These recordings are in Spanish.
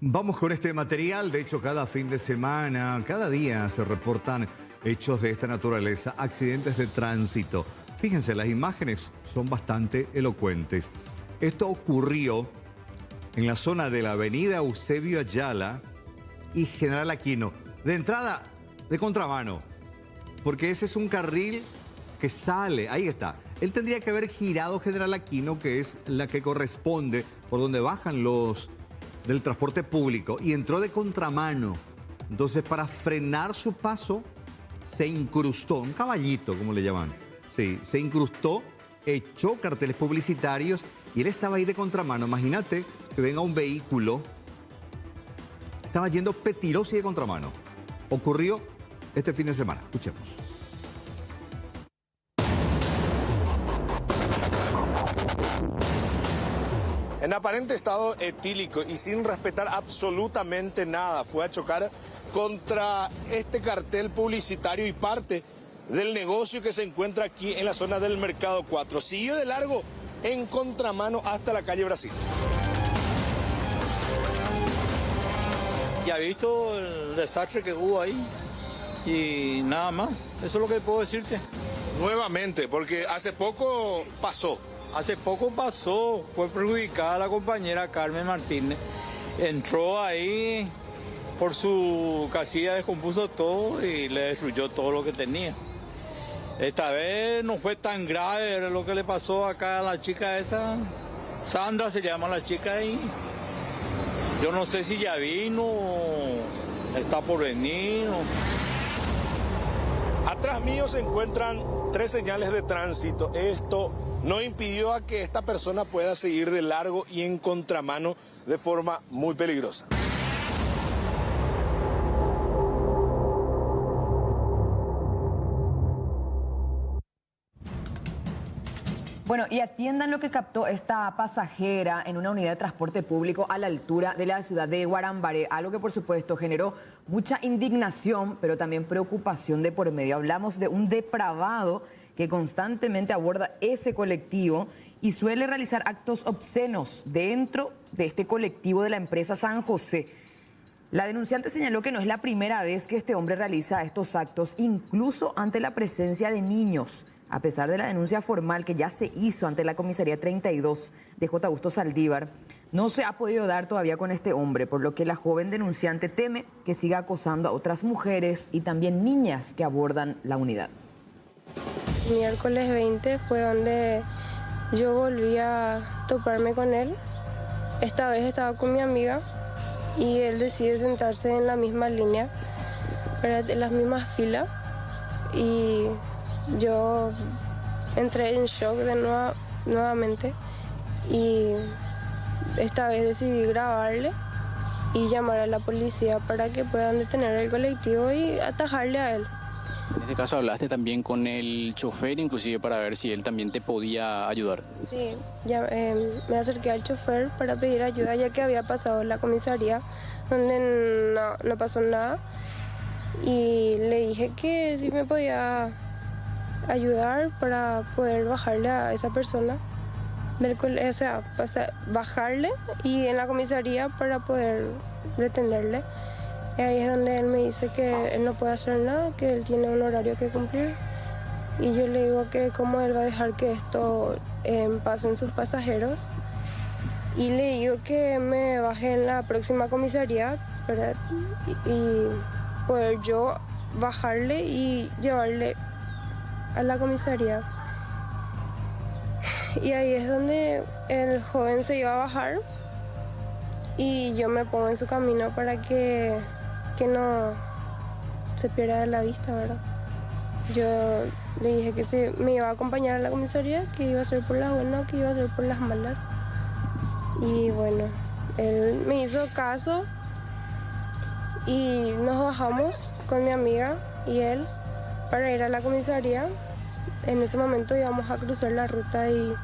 Vamos con este material. De hecho, cada fin de semana, cada día se reportan hechos de esta naturaleza, accidentes de tránsito. Fíjense, las imágenes son bastante elocuentes. Esto ocurrió en la zona de la avenida Eusebio Ayala y General Aquino. De entrada, de contramano, porque ese es un carril que sale, ahí está. Él tendría que haber girado General Aquino, que es la que corresponde por donde bajan los del transporte público, y entró de contramano. Entonces, para frenar su paso, se incrustó, un caballito, como le llaman. Sí, se incrustó, echó carteles publicitarios y él estaba ahí de contramano. Imagínate que venga un vehículo, estaba yendo petiroso y de contramano. Ocurrió este fin de semana. Escuchemos. En aparente estado etílico y sin respetar absolutamente nada, fue a chocar contra este cartel publicitario y parte del negocio que se encuentra aquí en la zona del Mercado 4. Siguió de largo en contramano hasta la calle Brasil. Ya he visto el desastre que hubo ahí y nada más. Eso es lo que puedo decirte. Nuevamente, porque hace poco pasó. Hace poco pasó, fue perjudicada la compañera Carmen Martínez. Entró ahí por su casilla, descompuso todo y le destruyó todo lo que tenía. Esta vez no fue tan grave lo que le pasó acá a la chica esta. Sandra se llama la chica y yo no sé si ya vino, está por venir. Atrás mío se encuentran 3 señales de tránsito. Esto no impidió a que esta persona pueda seguir de largo y en contramano de forma muy peligrosa. Bueno, y atiendan lo que captó esta pasajera en una unidad de transporte público a la altura de la ciudad de Guarambaré, algo que por supuesto generó mucha indignación, pero también preocupación de por medio. Hablamos de un depravado que constantemente aborda ese colectivo y suele realizar actos obscenos dentro de este colectivo de la empresa San José. La denunciante señaló que no es la primera vez que este hombre realiza estos actos, incluso ante la presencia de niños. A pesar de la denuncia formal que ya se hizo ante la comisaría 32 de J. Augusto Saldívar, no se ha podido dar todavía con este hombre, por lo que la joven denunciante teme que siga acosando a otras mujeres y también niñas que abordan la unidad. Miércoles 20 fue donde yo volví a toparme con él. Esta vez estaba con mi amiga y él decide sentarse en la misma línea, en las mismas filas, y yo entré en shock nuevamente y esta vez decidí grabarle y llamar a la policía para que puedan detener el colectivo y atajarle a él. En este caso hablaste también con el chofer, inclusive para ver si él también te podía ayudar. Sí, ya, me acerqué al chofer para pedir ayuda, ya que había pasado en la comisaría donde no pasó nada, y le dije que sí me podía ayudar para poder bajarle a esa persona, o sea, bajarle y en la comisaría para poder detenerle. Y ahí es donde él me dice que él no puede hacer nada, que él tiene un horario que cumplir. Y yo le digo que cómo él va a dejar que esto pase en sus pasajeros. Y le digo que me baje en la próxima comisaría, ¿verdad? Y poder yo bajarle y llevarle a la comisaría. Y ahí es donde el joven se iba a bajar y yo me pongo en su camino para que no se pierda de la vista, ¿verdad? Yo le dije que si me iba a acompañar a la comisaría, que iba a ser por las buenas o que iba a ser por las malas. Y bueno, él me hizo caso y nos bajamos con mi amiga y él para ir a la comisaría. En ese momento íbamos a cruzar la ruta y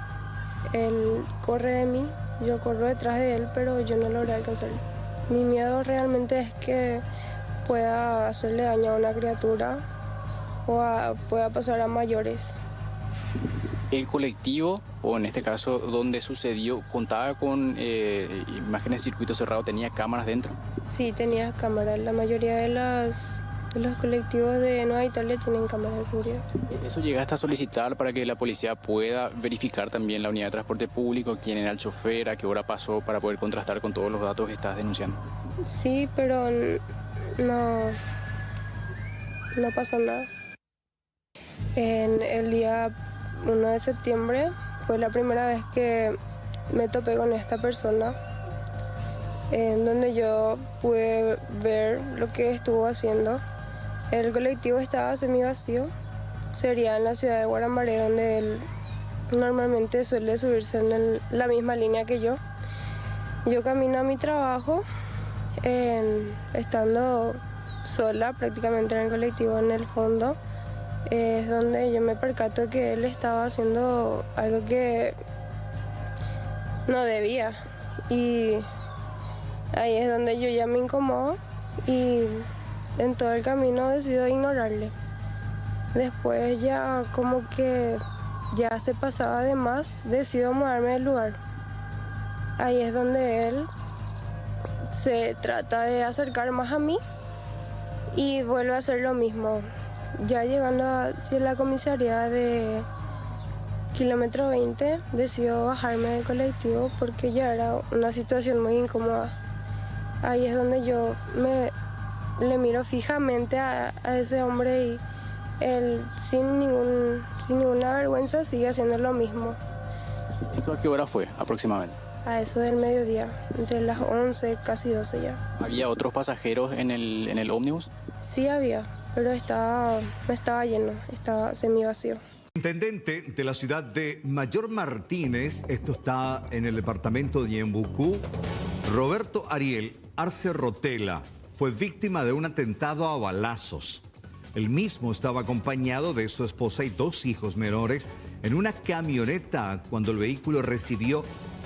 él corre de mí, yo corro detrás de él, pero yo no logré alcanzarlo. Mi miedo realmente es que pueda hacerle daño a una criatura o pueda pasar a mayores. ¿El colectivo o en este caso donde sucedió, contaba con imágenes de circuito cerrado, tenía cámaras dentro? Sí, tenía cámaras. La mayoría de los colectivos de Nueva Italia tienen cámaras de seguridad. ¿Eso llegaste a solicitar para que la policía pueda verificar también la unidad de transporte público, quién era el chofer, a qué hora pasó, para poder contrastar con todos los datos que estás denunciando? Sí, pero no pasó nada. En el día 1 de septiembre fue la primera vez que me topé con esta persona, en donde yo pude ver lo que estuvo haciendo. El colectivo estaba semi vacío, sería en la ciudad de Guarambaré, donde él normalmente suele subirse en la misma línea que yo. Yo camino a mi trabajo, estando sola prácticamente en el colectivo en el fondo. Es donde yo me percato que él estaba haciendo algo que no debía, y ahí es donde yo ya me incomodo y en todo el camino decido ignorarle. Después ya como que ya se pasaba de más, decido mudarme del lugar. Ahí es donde él se trata de acercar más a mí y vuelve a hacer lo mismo. Ya llegando hacia la comisaría de kilómetro 20, decido bajarme del colectivo porque ya era una situación muy incómoda. Ahí es donde yo le miro fijamente a ese hombre y él sin ninguna vergüenza sigue haciendo lo mismo. ¿Esto a qué hora fue aproximadamente? A eso del mediodía, entre las 11, casi 12 ya. ¿Había otros pasajeros en el ómnibus? Sí había, pero no estaba lleno, estaba semi vacío. Intendente de la ciudad de Mayor Martínez, esto está en el departamento de Ñembucú, Roberto Ariel Arce Rotela, fue víctima de un atentado a balazos. El mismo estaba acompañado de su esposa y 2 hijos menores en una camioneta cuando el vehículo recibió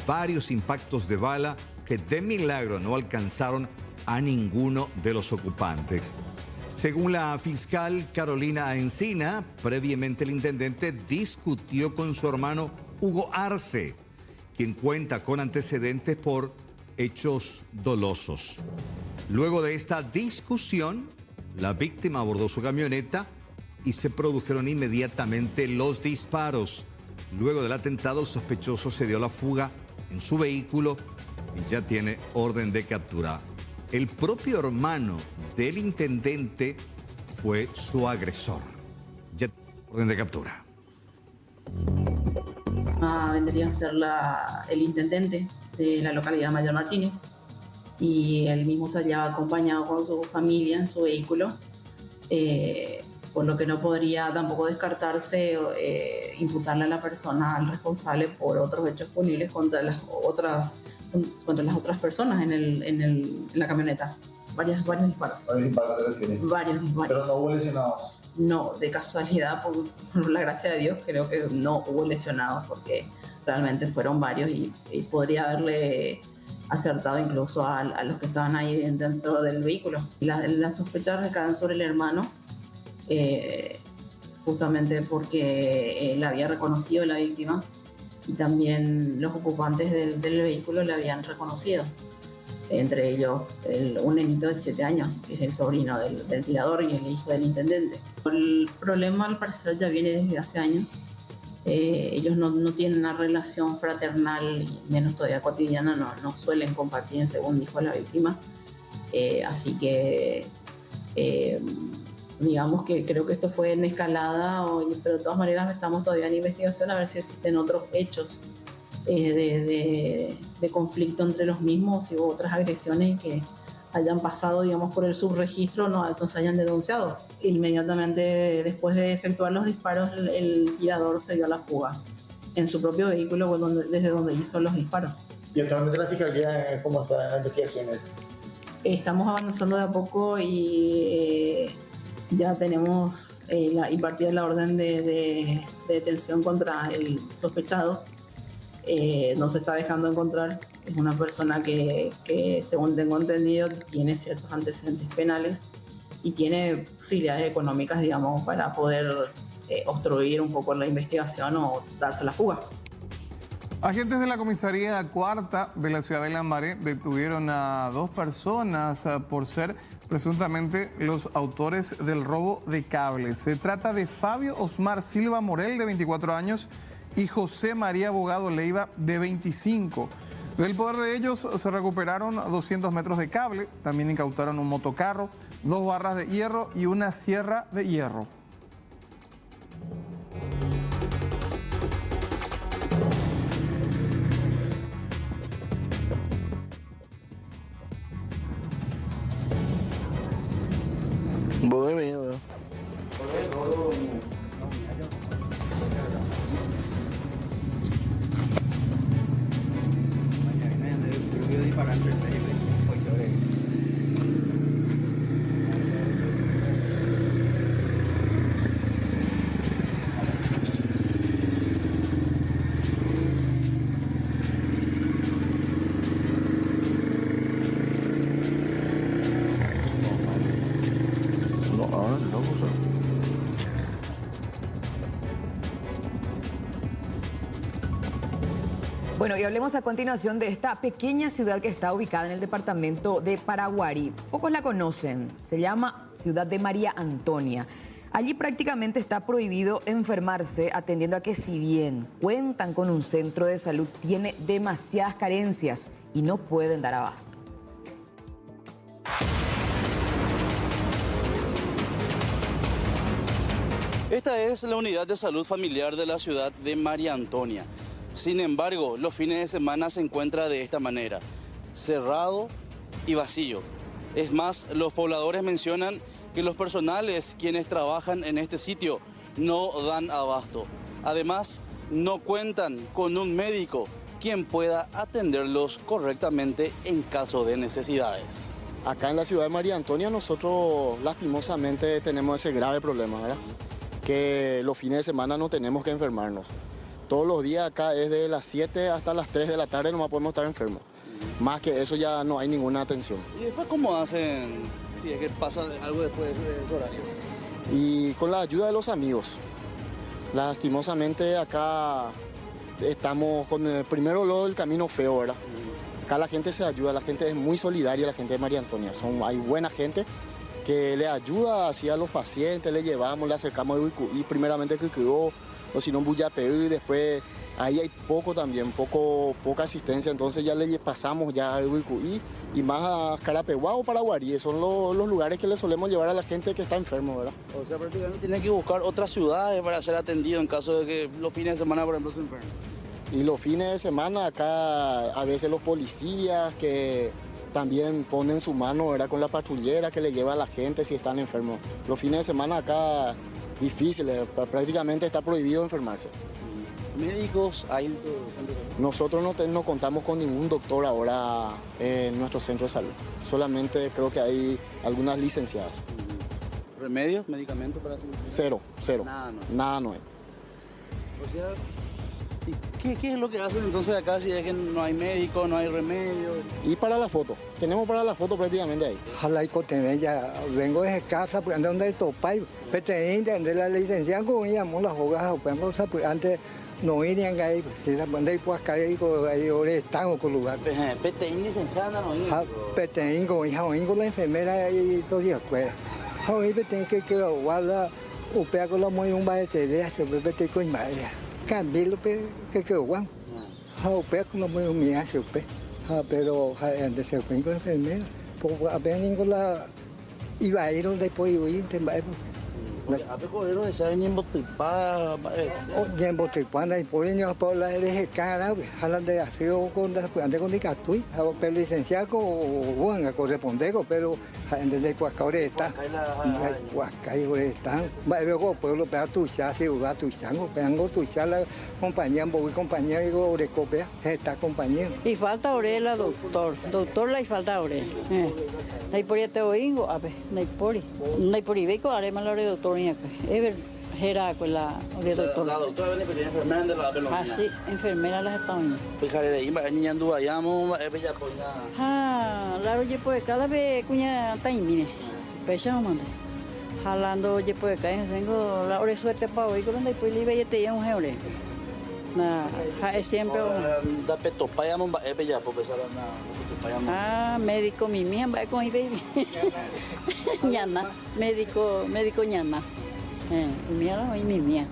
varios impactos de bala que de milagro no alcanzaron a ninguno de los ocupantes. Según la fiscal Carolina Encina, previamente el intendente discutió con su hermano Hugo Arce, quien cuenta con antecedentes por hechos dolosos. Luego de esta discusión, la víctima abordó su camioneta y se produjeron inmediatamente los disparos. Luego del atentado, el sospechoso se dio a la fuga en su vehículo y ya tiene orden de captura. El propio hermano del intendente fue su agresor. Ya tiene orden de captura. Vendría a ser el intendente de la localidad de Mayor Martínez, y él mismo se hallaba acompañado con su familia en su vehículo, por lo que no podría tampoco descartarse imputarle a la persona al responsable por otros hechos punibles contra las otras personas en la camioneta. Varios disparos. Varios disparos. Pero no hubo lesionados. No, de casualidad, por la gracia de Dios, creo que no hubo lesionados, porque realmente fueron varios y podría haberle acertado incluso a los que estaban ahí dentro del vehículo. Las sospechas recaen sobre el hermano, justamente porque él había reconocido a la víctima y también los ocupantes del vehículo le habían reconocido. Entre ellos un nenito de 7 años, que es el sobrino del tirador y el hijo del intendente. El problema al parecer ya viene desde hace años. Ellos no tienen una relación fraternal, menos todavía cotidiana, no suelen compartir, según dijo la víctima. Así que digamos que creo que esto fue en escalada, pero de todas maneras estamos todavía en investigación a ver si existen otros hechos de conflicto entre los mismos y otras agresiones que hayan pasado, digamos, por el subregistro, no se hayan denunciado. Inmediatamente después de efectuar los disparos, el tirador se dio a la fuga en su propio vehículo desde donde hizo los disparos. ¿Y actualmente la fiscalía cómo está en la investigación? Estamos avanzando de a poco y ya tenemos impartida la orden de detención contra el sospechado. No se está dejando encontrar. Es una persona que, según tengo entendido, tiene ciertos antecedentes penales y tiene posibilidades económicas, digamos, para poder obstruir un poco la investigación o darse la fuga. Agentes de la comisaría cuarta de la ciudad de Lambaré detuvieron a 2 personas por ser presuntamente los autores del robo de cables. Se trata de Fabio Osmar Silva Morel, de 24 años, y José María Abogado Leiva, de 25. Del poder de ellos se recuperaron 200 metros de cable, también incautaron un motocarro, 2 barras de hierro y una sierra de hierro. Bueno, y hablemos a continuación de esta pequeña ciudad que está ubicada en el departamento de Paraguarí. Pocos la conocen, se llama Ciudad de María Antonia. Allí prácticamente está prohibido enfermarse, atendiendo a que si bien cuentan con un centro de salud, tiene demasiadas carencias y no pueden dar abasto. Esta es la unidad de salud familiar de la ciudad de María Antonia. Sin embargo, los fines de semana se encuentra de esta manera, cerrado y vacío. Es más, los pobladores mencionan que los personales quienes trabajan en este sitio no dan abasto. Además, no cuentan con un médico quien pueda atenderlos correctamente en caso de necesidades. Acá en la ciudad de María Antonia nosotros lastimosamente tenemos ese grave problema, ¿verdad? Que los fines de semana no tenemos que enfermarnos. Todos los días acá es de las 7 hasta las 3 de la tarde, nomás podemos estar enfermos. Más que eso ya no hay ninguna atención. ¿Y después cómo hacen si es que pasa algo después de ese horario? Y con la ayuda de los amigos. Lastimosamente acá estamos con primero lo del camino feo, ¿verdad? Acá la gente se ayuda, la gente es muy solidaria, la gente de María Antonia. Hay buena gente que le ayuda así a los pacientes, le llevamos, le acercamos a Uicuí, primeramente que quedó, o si no en Buyapeú, y después ahí hay poca asistencia, entonces ya le pasamos ya a Uicuí y más a Carapeguá o Paraguarí, son los lugares que le solemos llevar a la gente que está enfermo, ¿verdad? O sea, prácticamente tiene que buscar otras ciudades para ser atendido en caso de que los fines de semana, por ejemplo, se enfermen. Y los fines de semana acá a veces los policías que también ponen su mano, ¿verdad?, con la patrullera que le lleva a la gente si están enfermos. Los fines de semana acá difíciles, prácticamente está prohibido enfermarse. ¿Médicos hay en tu centro? Nosotros no contamos con ningún doctor ahora en nuestro centro de salud. Solamente creo que hay algunas licenciadas. ¿Remedios, medicamentos para hacer? Cero. Nada no hay. O sea, ¿qué es lo que hacen entonces acá si es que no hay médico, no hay remedio? Y para la foto, tenemos para la foto prácticamente ahí. Jalaico ya vengo de casa, pues ando donde topay, peteín, de la licencia con ella, las hogas, pues antes no irían ahí, si se ponen pues caer ahí ahora están con lugar. Peteín licenciada no iba. Peteín con hija, con la enfermera y todo día escuela. Hoy peteín que guarda, upea con la muy un baile de hace peteín con maya. Cambiarlo que guan. Upea con la muy un mía se upe. Pero antes se fue con enfermera. Pues apenas con la iba a ir donde puede ir, te va. A pecorero de saben en Botipá. En Botipá, y por ello, por la cara, jalan de hacer con el Catuy, pero licenciado con corresponde, pero desde Cuascaure está. Cuascaure está. Luego, pueblo, pero tu ya, ciudad, tu chango, pero tu ya la compañía, voy compañía, digo, Orecopea, esta compañía. Y falta orela, doctor, la y falta orela. Nay por te oingo, a ver, nay por ibeco, haremos la doctor. Ever era con la doctora. La doctora viene pero enfermera de la pelota. Ah, sí, enfermera las estaban. Fijaré, iba niña andu vayamos, ella pues nada. Ah, la oye pues cada vez cuña taimine. Pecha no manda. Jalando oye pues caen tengo la hora suerte para hoy con donde pues libre te llamo jeore. Es siempre Da petopaya mon ba ebe ya porque sala na petopaya mon. médico mi mía va con ibe. Ñana, médico ñana. Mía y mi mía.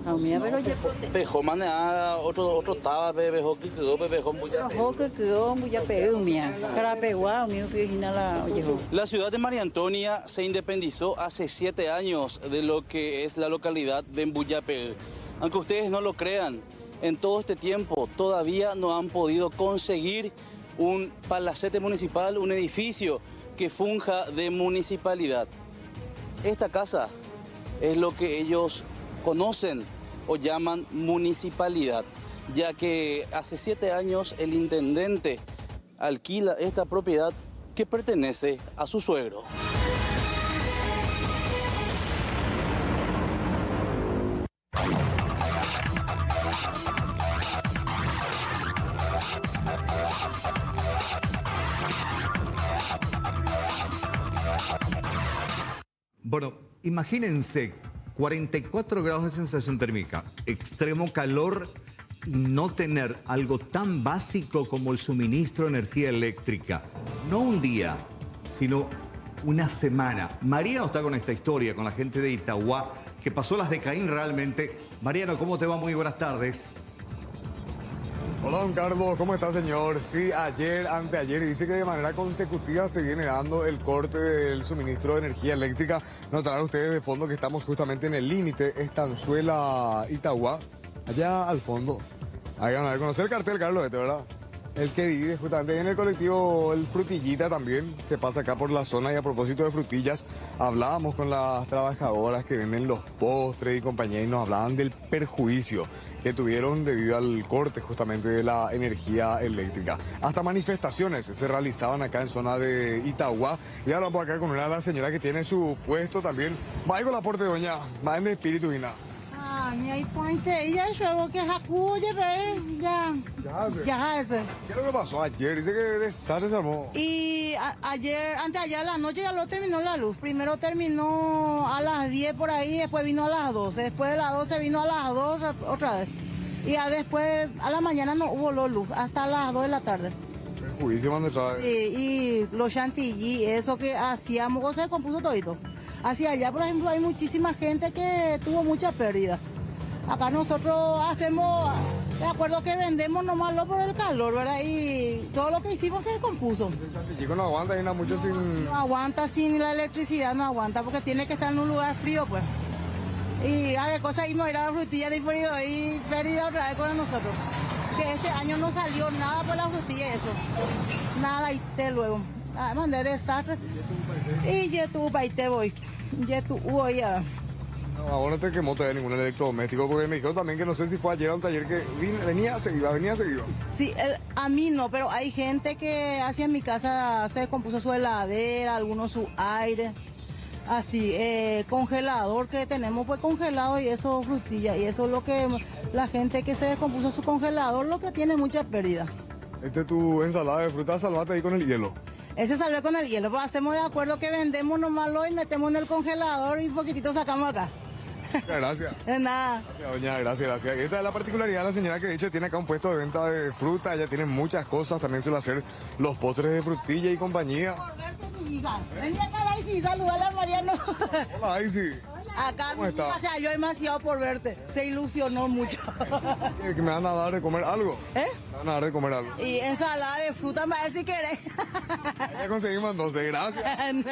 A mí pero ya Pejo mane a otro taba bejo que quedó bejo buya. Ojo que quedó buya mía. Cara pegua mi pijina la oye. La ciudad de María Antonia se independizó hace 7 años de lo que es la localidad de Mbuyapel. Aunque ustedes no lo crean, en todo este tiempo todavía no han podido conseguir un palacete municipal, un edificio que funja de municipalidad. Esta casa es lo que ellos conocen o llaman municipalidad, ya que hace 7 años el intendente alquila esta propiedad que pertenece a su suegro. Bueno, imagínense 44 grados de sensación térmica, extremo calor y no tener algo tan básico como el suministro de energía eléctrica. No un día, sino una semana. Mariano está con esta historia, con la gente de Itauguá, que pasó las de Caín realmente. Mariano, ¿cómo te va? Muy buenas tardes. Hola, don Carlos, ¿cómo está, señor? Sí, ayer, anteayer, y dice que de manera consecutiva se viene dando el corte del suministro de energía eléctrica. Notarán ustedes de fondo que estamos justamente en el límite, Estanzuela-Itauguá, allá al fondo. Ahí van a ver, conocer el cartel, Carlos, ¿verdad? El que divide justamente en el colectivo El Frutillita también, que pasa acá por la zona. Y a propósito de frutillas, hablábamos con las trabajadoras que venden los postres y compañía y nos hablaban del perjuicio que tuvieron debido al corte justamente de la energía eléctrica. Hasta manifestaciones se realizaban acá en zona de Itauguá. Y ahora vamos acá con una de las señoras que tiene su puesto también. Va con la aporte, doña, más de espíritu y nada. Ahí ponte, ya yo que jacuye, ya ese. ¿Qué es lo que pasó ayer? Dice que desastre se armó. Y anteayer a la noche ya lo terminó la luz. Primero terminó a las 10 por ahí, después vino a las 12. Después de las 12 vino a las 2 otra vez. Y ya después, a la mañana no hubo luz, hasta las 2 de la tarde. Juísimo donde trae. Y los chantilly, eso que hacíamos, se compuso todito. Hacia allá, por ejemplo, hay muchísima gente que tuvo mucha pérdida. Acá nosotros hacemos, de acuerdo que vendemos nomás lo por el calor, ¿verdad? Y todo lo que hicimos se descompuso. El chantilly no aguanta, y mucho sin... No aguanta sin la electricidad, no aguanta, porque tiene que estar en un lugar frío, pues. Y a ver, cosa, íbamos a ir a la frutilla de frío y pérdida otra vez con nosotros. Que este año no salió nada por la frutilla y eso. Nada, y te luego. Mandé desastre. Y ya tu paite voy. Ya tu voy a... No, ahora no te quemó todavía ningún electrodoméstico, porque me dijeron también que no sé si fue ayer o anteayer que venía, se iba. Sí, a mí no, pero hay gente que hacia mi casa se descompuso su heladera, algunos su aire. Así, congelador que tenemos pues congelado y eso frutilla. Y eso es lo que la gente que se descompuso su congelador, lo que tiene mucha pérdida. Tu ensalada de fruta, salvate ahí con el hielo. Ese salió con el hielo, pues hacemos de acuerdo que vendemos nomás lo y metemos en el congelador y un poquitito sacamos acá. Gracias. De nada. Doña, gracias. Esta es la particularidad de la señora que de hecho tiene acá un puesto de venta de fruta, ella tiene muchas cosas, también suele hacer los postres de frutilla y compañía. Vení acá, Daisy, saludale a Mariano. Hola, Daisy. Acá ¿Cómo está? Se halló demasiado por verte, se ilusionó mucho. ¿Que me van a dar de comer algo? ¿Eh? Me van a dar de comer algo. Y ensalada de fruta, más si querés. Ya conseguimos entonces, gracias.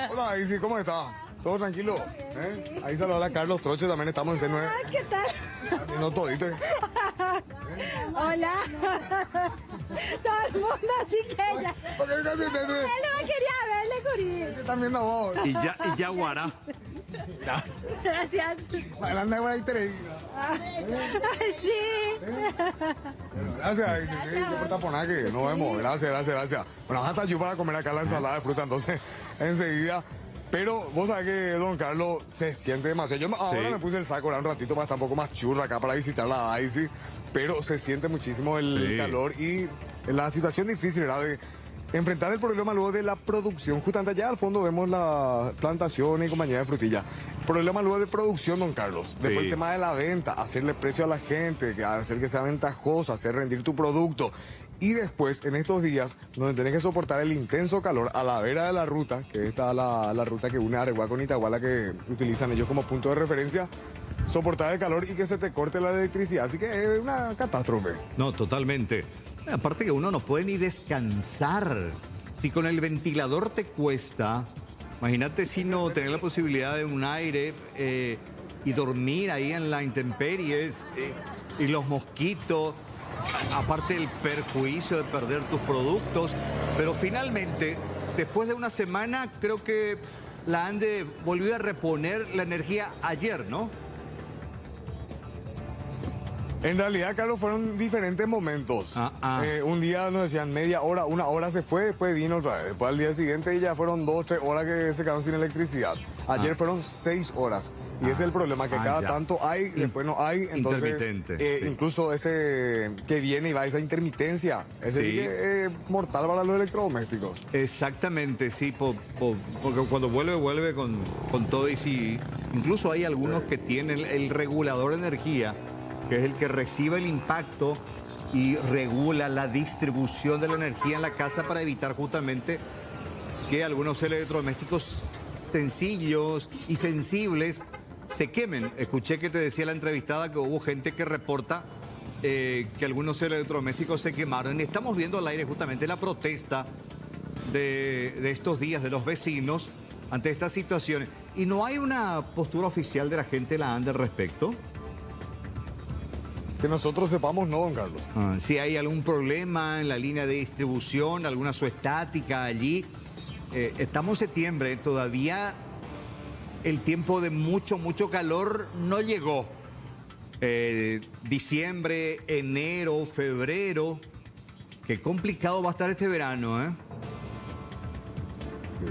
Hola, Daisy, ¿cómo está? ¿Todo tranquilo? ¿Eh? Ahí saludar a Carlos Troche, también estamos en C9. ¿Qué tal? No todito. Hola. Todo el mundo así que ella. ¿Por qué casi te... Él no me quería verle, Curi. Te están viendo a vos. Y ya guará. Gracias. Adelante, güey, te Ay, sí. Gracias, por taponar que nos vemos. Gracias. Bueno, hasta yo para comer acá la ensalada de fruta, entonces, enseguida. Pero vos sabés que don Carlos se siente demasiado. Yo ahora me puse el saco ahora un ratito para estar un poco más churra acá para visitar la Daisy, pero se siente muchísimo el calor y la situación difícil era de enfrentar el problema luego de la producción. Justamente allá al fondo vemos la plantación y compañía de frutilla. Problema luego de producción, don Carlos. Después Sí. el tema de la venta, hacerle precio a la gente, hacer que sea ventajoso, hacer rendir tu producto. Y después, en estos días, donde tenés que soportar el intenso calor a la vera de la ruta, que esta es la ruta que une Areguá con Itagua, la que utilizan ellos como punto de referencia, soportar el calor y que se te corte la electricidad. Así que es una catástrofe. No, totalmente. Aparte que uno no puede ni descansar. Si con el ventilador te cuesta, imagínate si no tener la posibilidad de un aire y dormir ahí en la intemperie y los mosquitos, aparte el perjuicio de perder tus productos. Pero finalmente, después de una semana, creo que la ANDE volvió a reponer la energía ayer, ¿no? En realidad, Carlos, fueron diferentes momentos. Un día nos decían media hora, una hora se fue, después vino otra vez. Después al día siguiente ya fueron 2 o 3 horas que se quedaron sin electricidad. Ayer fueron 6 horas. Y ese es el problema, que cada ya. tanto hay, después no hay. Entonces, Intermitente, sí. incluso ese que viene y va, esa intermitencia, ese Sí. es mortal para los electrodomésticos. Exactamente, sí, porque cuando vuelve con todo. Y sí, incluso hay algunos que tienen el regulador de energía, que es el que recibe el impacto y regula la distribución de la energía en la casa para evitar justamente que algunos electrodomésticos sencillos y sensibles se quemen. Escuché que te decía la entrevistada que hubo gente que reporta que algunos electrodomésticos se quemaron. Y estamos viendo al aire justamente la protesta de estos días de los vecinos ante estas situaciones. ¿Y no hay una postura oficial de la gente de la ANDE al respecto? Que nosotros sepamos, no, don Carlos. Si hay algún problema en la línea de distribución, alguna suestática allí. Estamos en septiembre, todavía el tiempo de mucho calor no llegó. Diciembre, enero, febrero. Qué complicado va a estar este verano, ¿eh? Sí.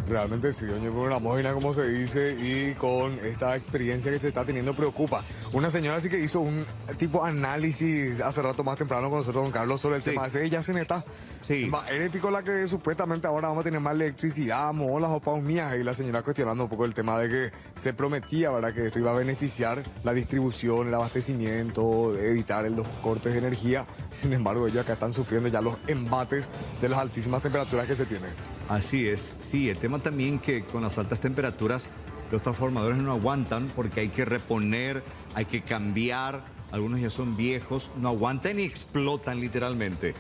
Realmente sí, doña, con una móvil, como se dice, y con esta experiencia que se está teniendo preocupa. Una señora sí que hizo un tipo análisis hace rato más temprano con nosotros, don Carlos, sobre el tema ese. Ella se neta. Sí. Era épico la que supuestamente ahora vamos a tener más electricidad, molas o paus mías, y la señora cuestionando un poco el tema de que se prometía, ¿verdad?, que esto iba a beneficiar la distribución, el abastecimiento, evitar los cortes de energía. Sin embargo, ellos acá están sufriendo ya los embates de las altísimas temperaturas que se tienen. Así es, sí, el tema también que con las altas temperaturas los transformadores no aguantan porque hay que reponer, hay que cambiar, algunos ya son viejos, no aguantan y explotan literalmente.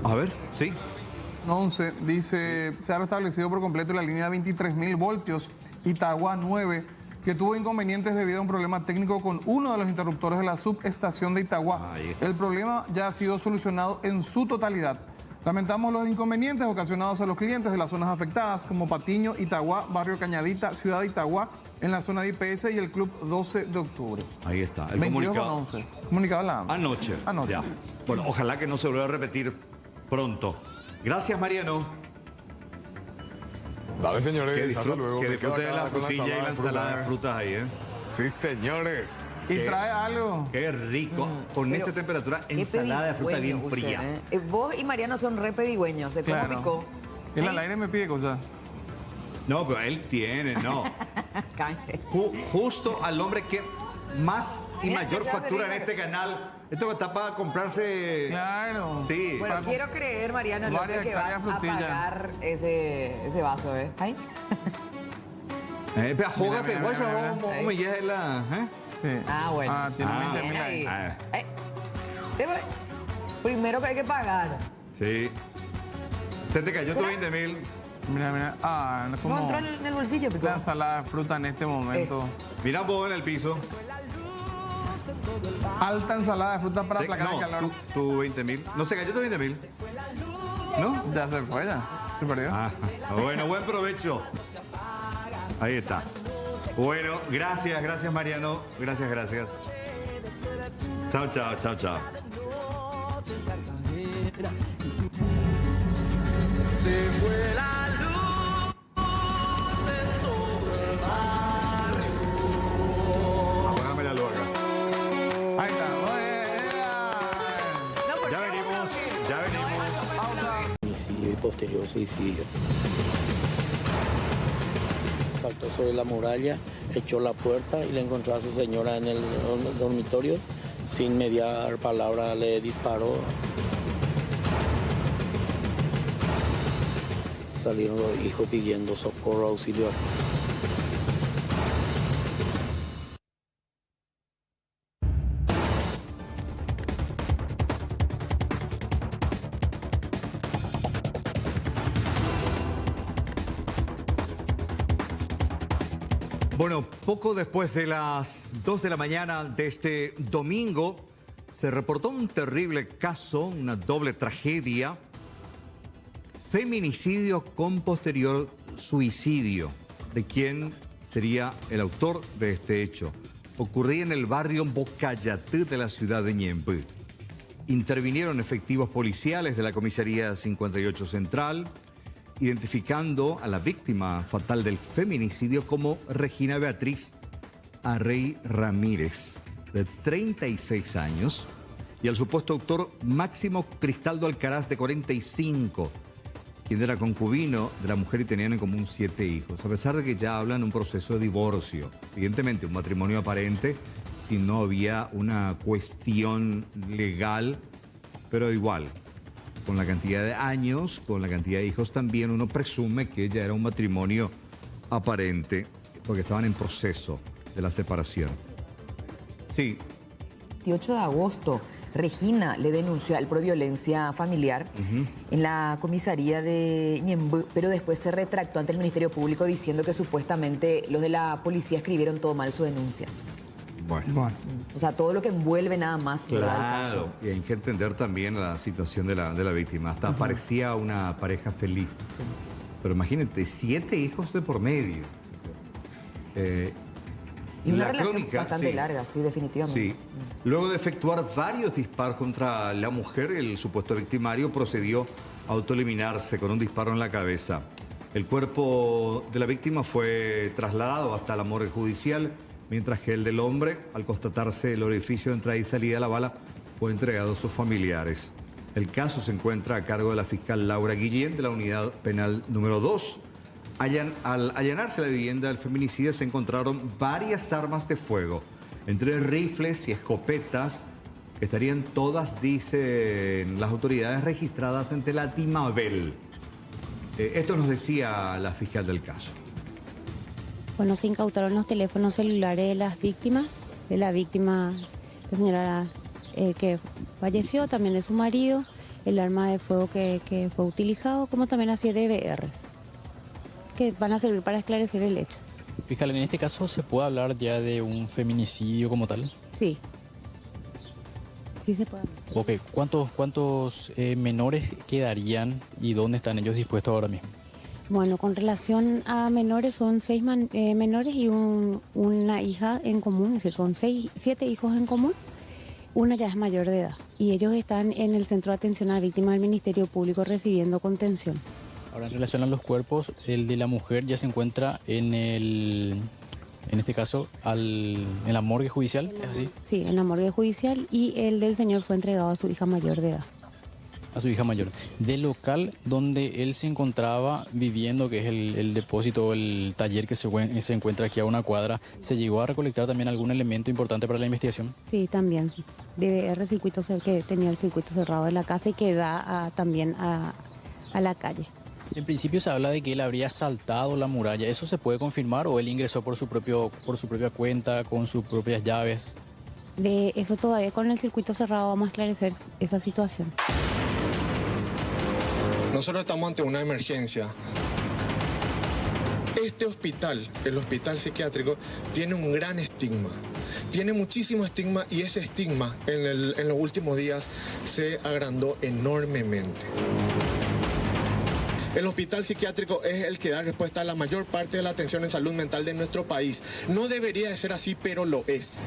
A ver, sí. 11 dice, se ha restablecido por completo la línea de 23.000 voltios Itagua 9, que tuvo inconvenientes debido a un problema técnico con uno de los interruptores de la subestación de Itagua. El problema ya ha sido solucionado en su totalidad. Lamentamos los inconvenientes ocasionados a los clientes de las zonas afectadas, como Patiño, Itagua, Barrio Cañadita, Ciudad de Itagua, en la zona de IPS y el Club 12 de Octubre. Ahí está, el 22 comunicado. con 11. Comunicado de la ANDE. Anoche. Ya. Bueno, ojalá que no se vuelva a repetir pronto. Gracias, Mariano. Dale, señores, hasta luego. Que Me disfrute quedo de la acá con la frutilla y la ensalada de fruta. frutas ahí, ¿eh? Sí, señores. Y trae algo. Qué rico. Con esta temperatura, ensalada de fruta bien fría. Vos y Mariano son re pedigüeños. ¿Cómo Claro. picó? Él al aire me pide cosas. No, pero él tiene, no. Justo al hombre que más y Mira, mayor que se hace factura en bien. este canal. Esto está para comprarse. Claro. Sí. Bueno, quiero creer, Mariano, lo Varias que vas hectáreas a frutilla. pagar ese vaso, ¿eh? Ay. Pero juega, Mira, pues, mira, mira. ¿cómo me llega la. Sí. Ah, bueno. Ah, tiene Ah, 20.000 ahí. Ah, Primero que hay que pagar. sí. Se te cayó tu 20.000. Mira, mira. Ah, No como entró en el bolsillo, Pico. la ensalada de fruta en este momento. Mira vos en el piso. Alta ensalada de fruta para aplacar el calor. Tu 20.000. ¿No se cayó tu 20.000? ¿No? Ya se fue, ya. Se perdió. Ah, bueno, buen provecho. Ahí está. Bueno, gracias Mariano. Gracias. Chao. Se fue la luz en todo el barrio. Apágame la luz acá. Ahí está. Ya venimos. Suicidio y posterior suicidio. saltó sobre la muralla, echó la puerta y le encontró a su señora en el dormitorio. Sin mediar palabra le disparó. Salieron los hijos pidiendo socorro, auxilio. Bueno, poco después de las 2 de la mañana de este domingo, se reportó un terrible caso, una doble tragedia, feminicidio con posterior suicidio, de quién sería el autor de este hecho. Ocurría en el barrio Bocayatú de la ciudad de Ñemby. Intervinieron efectivos policiales de la comisaría 58 Central, identificando a la víctima fatal del feminicidio como Regina Beatriz Arrey Ramírez, de 36 años, y al supuesto autor Máximo Cristaldo Alcaraz, de 45, quien era concubino de la mujer y tenían en común 7 hijos. A pesar de que ya hablan de un proceso de divorcio, evidentemente un matrimonio aparente, si no había una cuestión legal, pero igual, con la cantidad de años, con la cantidad de hijos también, uno presume que ya era un matrimonio aparente, porque estaban en proceso de la separación. Sí. 28 de agosto, Regina le denunció por violencia familiar en la comisaría de Ñemby, pero después se retractó ante el Ministerio Público diciendo que supuestamente los de la policía escribieron todo mal su denuncia. Bueno. O sea, todo lo que envuelve nada más. Claro, y hay que entender también la situación de la víctima. Hasta parecía una pareja feliz. Sí. Pero imagínate, 7 hijos de por medio. Y una relación bastante larga, sí, definitivamente. Sí. Luego de efectuar varios disparos contra la mujer, el supuesto victimario procedió a autoeliminarse con un disparo en la cabeza. El cuerpo de la víctima fue trasladado hasta la morgue judicial, mientras que el del hombre, al constatarse el orificio de entrada y salida de la bala, fue entregado a sus familiares. El caso se encuentra a cargo de la fiscal Laura Guillén, de la Unidad Penal número 2. Al allanarse la vivienda del feminicida se encontraron varias armas de fuego, entre rifles y escopetas, que estarían todas, dicen las autoridades, registradas ante la DIMABEL. Esto nos decía la fiscal del caso. Bueno, se incautaron los teléfonos celulares de las víctimas, la señora que falleció, también de su marido, el arma de fuego que fue utilizado, como también así de DVR, que van a servir para esclarecer el hecho. Fiscal, en este caso, ¿se puede hablar ya de un feminicidio como tal? Sí. Sí se puede hablar. Ok, ¿cuántos menores quedarían y dónde están ellos dispuestos ahora mismo? Bueno, con relación a menores, son 6 menores y una hija en común, es decir, son 7 hijos en común. Una ya es mayor de edad y ellos están en el Centro de Atención a Víctimas del Ministerio Público recibiendo contención. Ahora, en relación a los cuerpos, el de la mujer ya se encuentra en este caso, en la morgue judicial, ¿es así? Sí, en la morgue judicial, y el del señor fue entregado a su hija mayor de edad. A su hija mayor. Del local donde él se encontraba viviendo, que es el depósito, el taller que se encuentra aquí a una cuadra, ¿se llegó a recolectar también algún elemento importante para la investigación? Sí, también. DVR, que tenía el circuito cerrado de la casa y que da también a la calle. En principio se habla de que él habría saltado la muralla. ¿Eso se puede confirmar o él ingresó por su propia cuenta, con sus propias llaves? De eso todavía con el circuito cerrado vamos a esclarecer esa situación. Nosotros estamos ante una emergencia. Este hospital, el hospital psiquiátrico, tiene un gran estigma. Tiene muchísimo estigma y ese estigma en los últimos días se agrandó enormemente. El hospital psiquiátrico es el que da respuesta a la mayor parte de la atención en salud mental de nuestro país. No debería de ser así, pero lo es.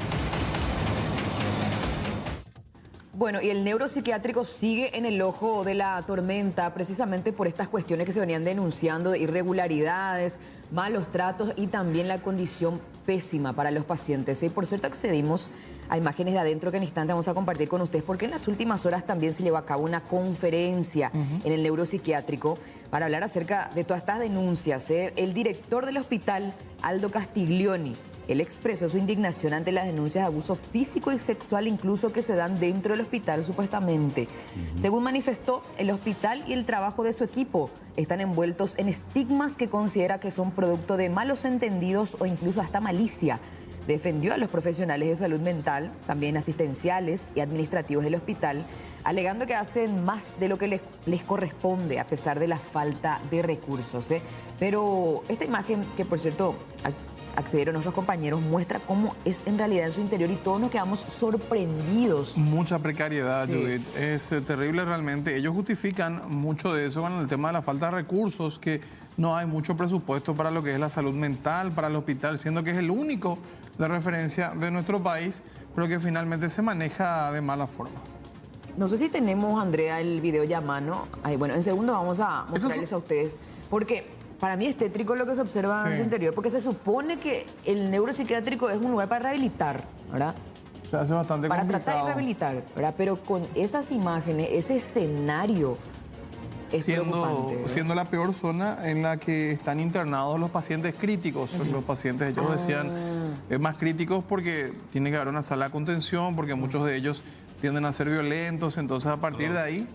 Bueno, y el neuropsiquiátrico sigue en el ojo de la tormenta precisamente por estas cuestiones que se venían denunciando de irregularidades, malos tratos y también la condición pésima para los pacientes. Y por cierto, accedimos a imágenes de adentro que en instante vamos a compartir con ustedes, porque en las últimas horas también se llevó a cabo una conferencia en el neuropsiquiátrico para hablar acerca de todas estas denuncias. El director del hospital, Aldo Castiglioni, él expresó su indignación ante las denuncias de abuso físico y sexual incluso que se dan dentro del hospital supuestamente. Según manifestó, el hospital y el trabajo de su equipo están envueltos en estigmas que considera que son producto de malos entendidos o incluso hasta malicia. Defendió a los profesionales de salud mental, también asistenciales y administrativos del hospital, alegando que hacen más de lo que les corresponde a pesar de la falta de recursos. Pero esta imagen, que por cierto accedieron nuestros compañeros, muestra cómo es en realidad en su interior y todos nos quedamos sorprendidos. Mucha precariedad, Sí. Judith. Es terrible realmente. Ellos justifican mucho de eso con el tema de la falta de recursos, que no hay mucho presupuesto para lo que es la salud mental, para el hospital, siendo que es el único de referencia de nuestro país, pero que finalmente se maneja de mala forma. No sé si tenemos, Andrea, el video ya a mano. Ay, bueno, en segundo vamos a mostrarles a ustedes, porque para mí es tétrico lo que se observa en su interior, porque se supone que el neuropsiquiátrico es un lugar para rehabilitar, ¿verdad? Se hace bastante para complicado. tratar de rehabilitar, ¿verdad? Pero con esas imágenes, ese escenario es preocupante, siendo la peor zona en la que están internados los pacientes críticos. Los pacientes, ellos decían, más críticos porque tiene que haber una sala de contención, porque muchos de ellos tienden a ser violentos, entonces a partir de ahí...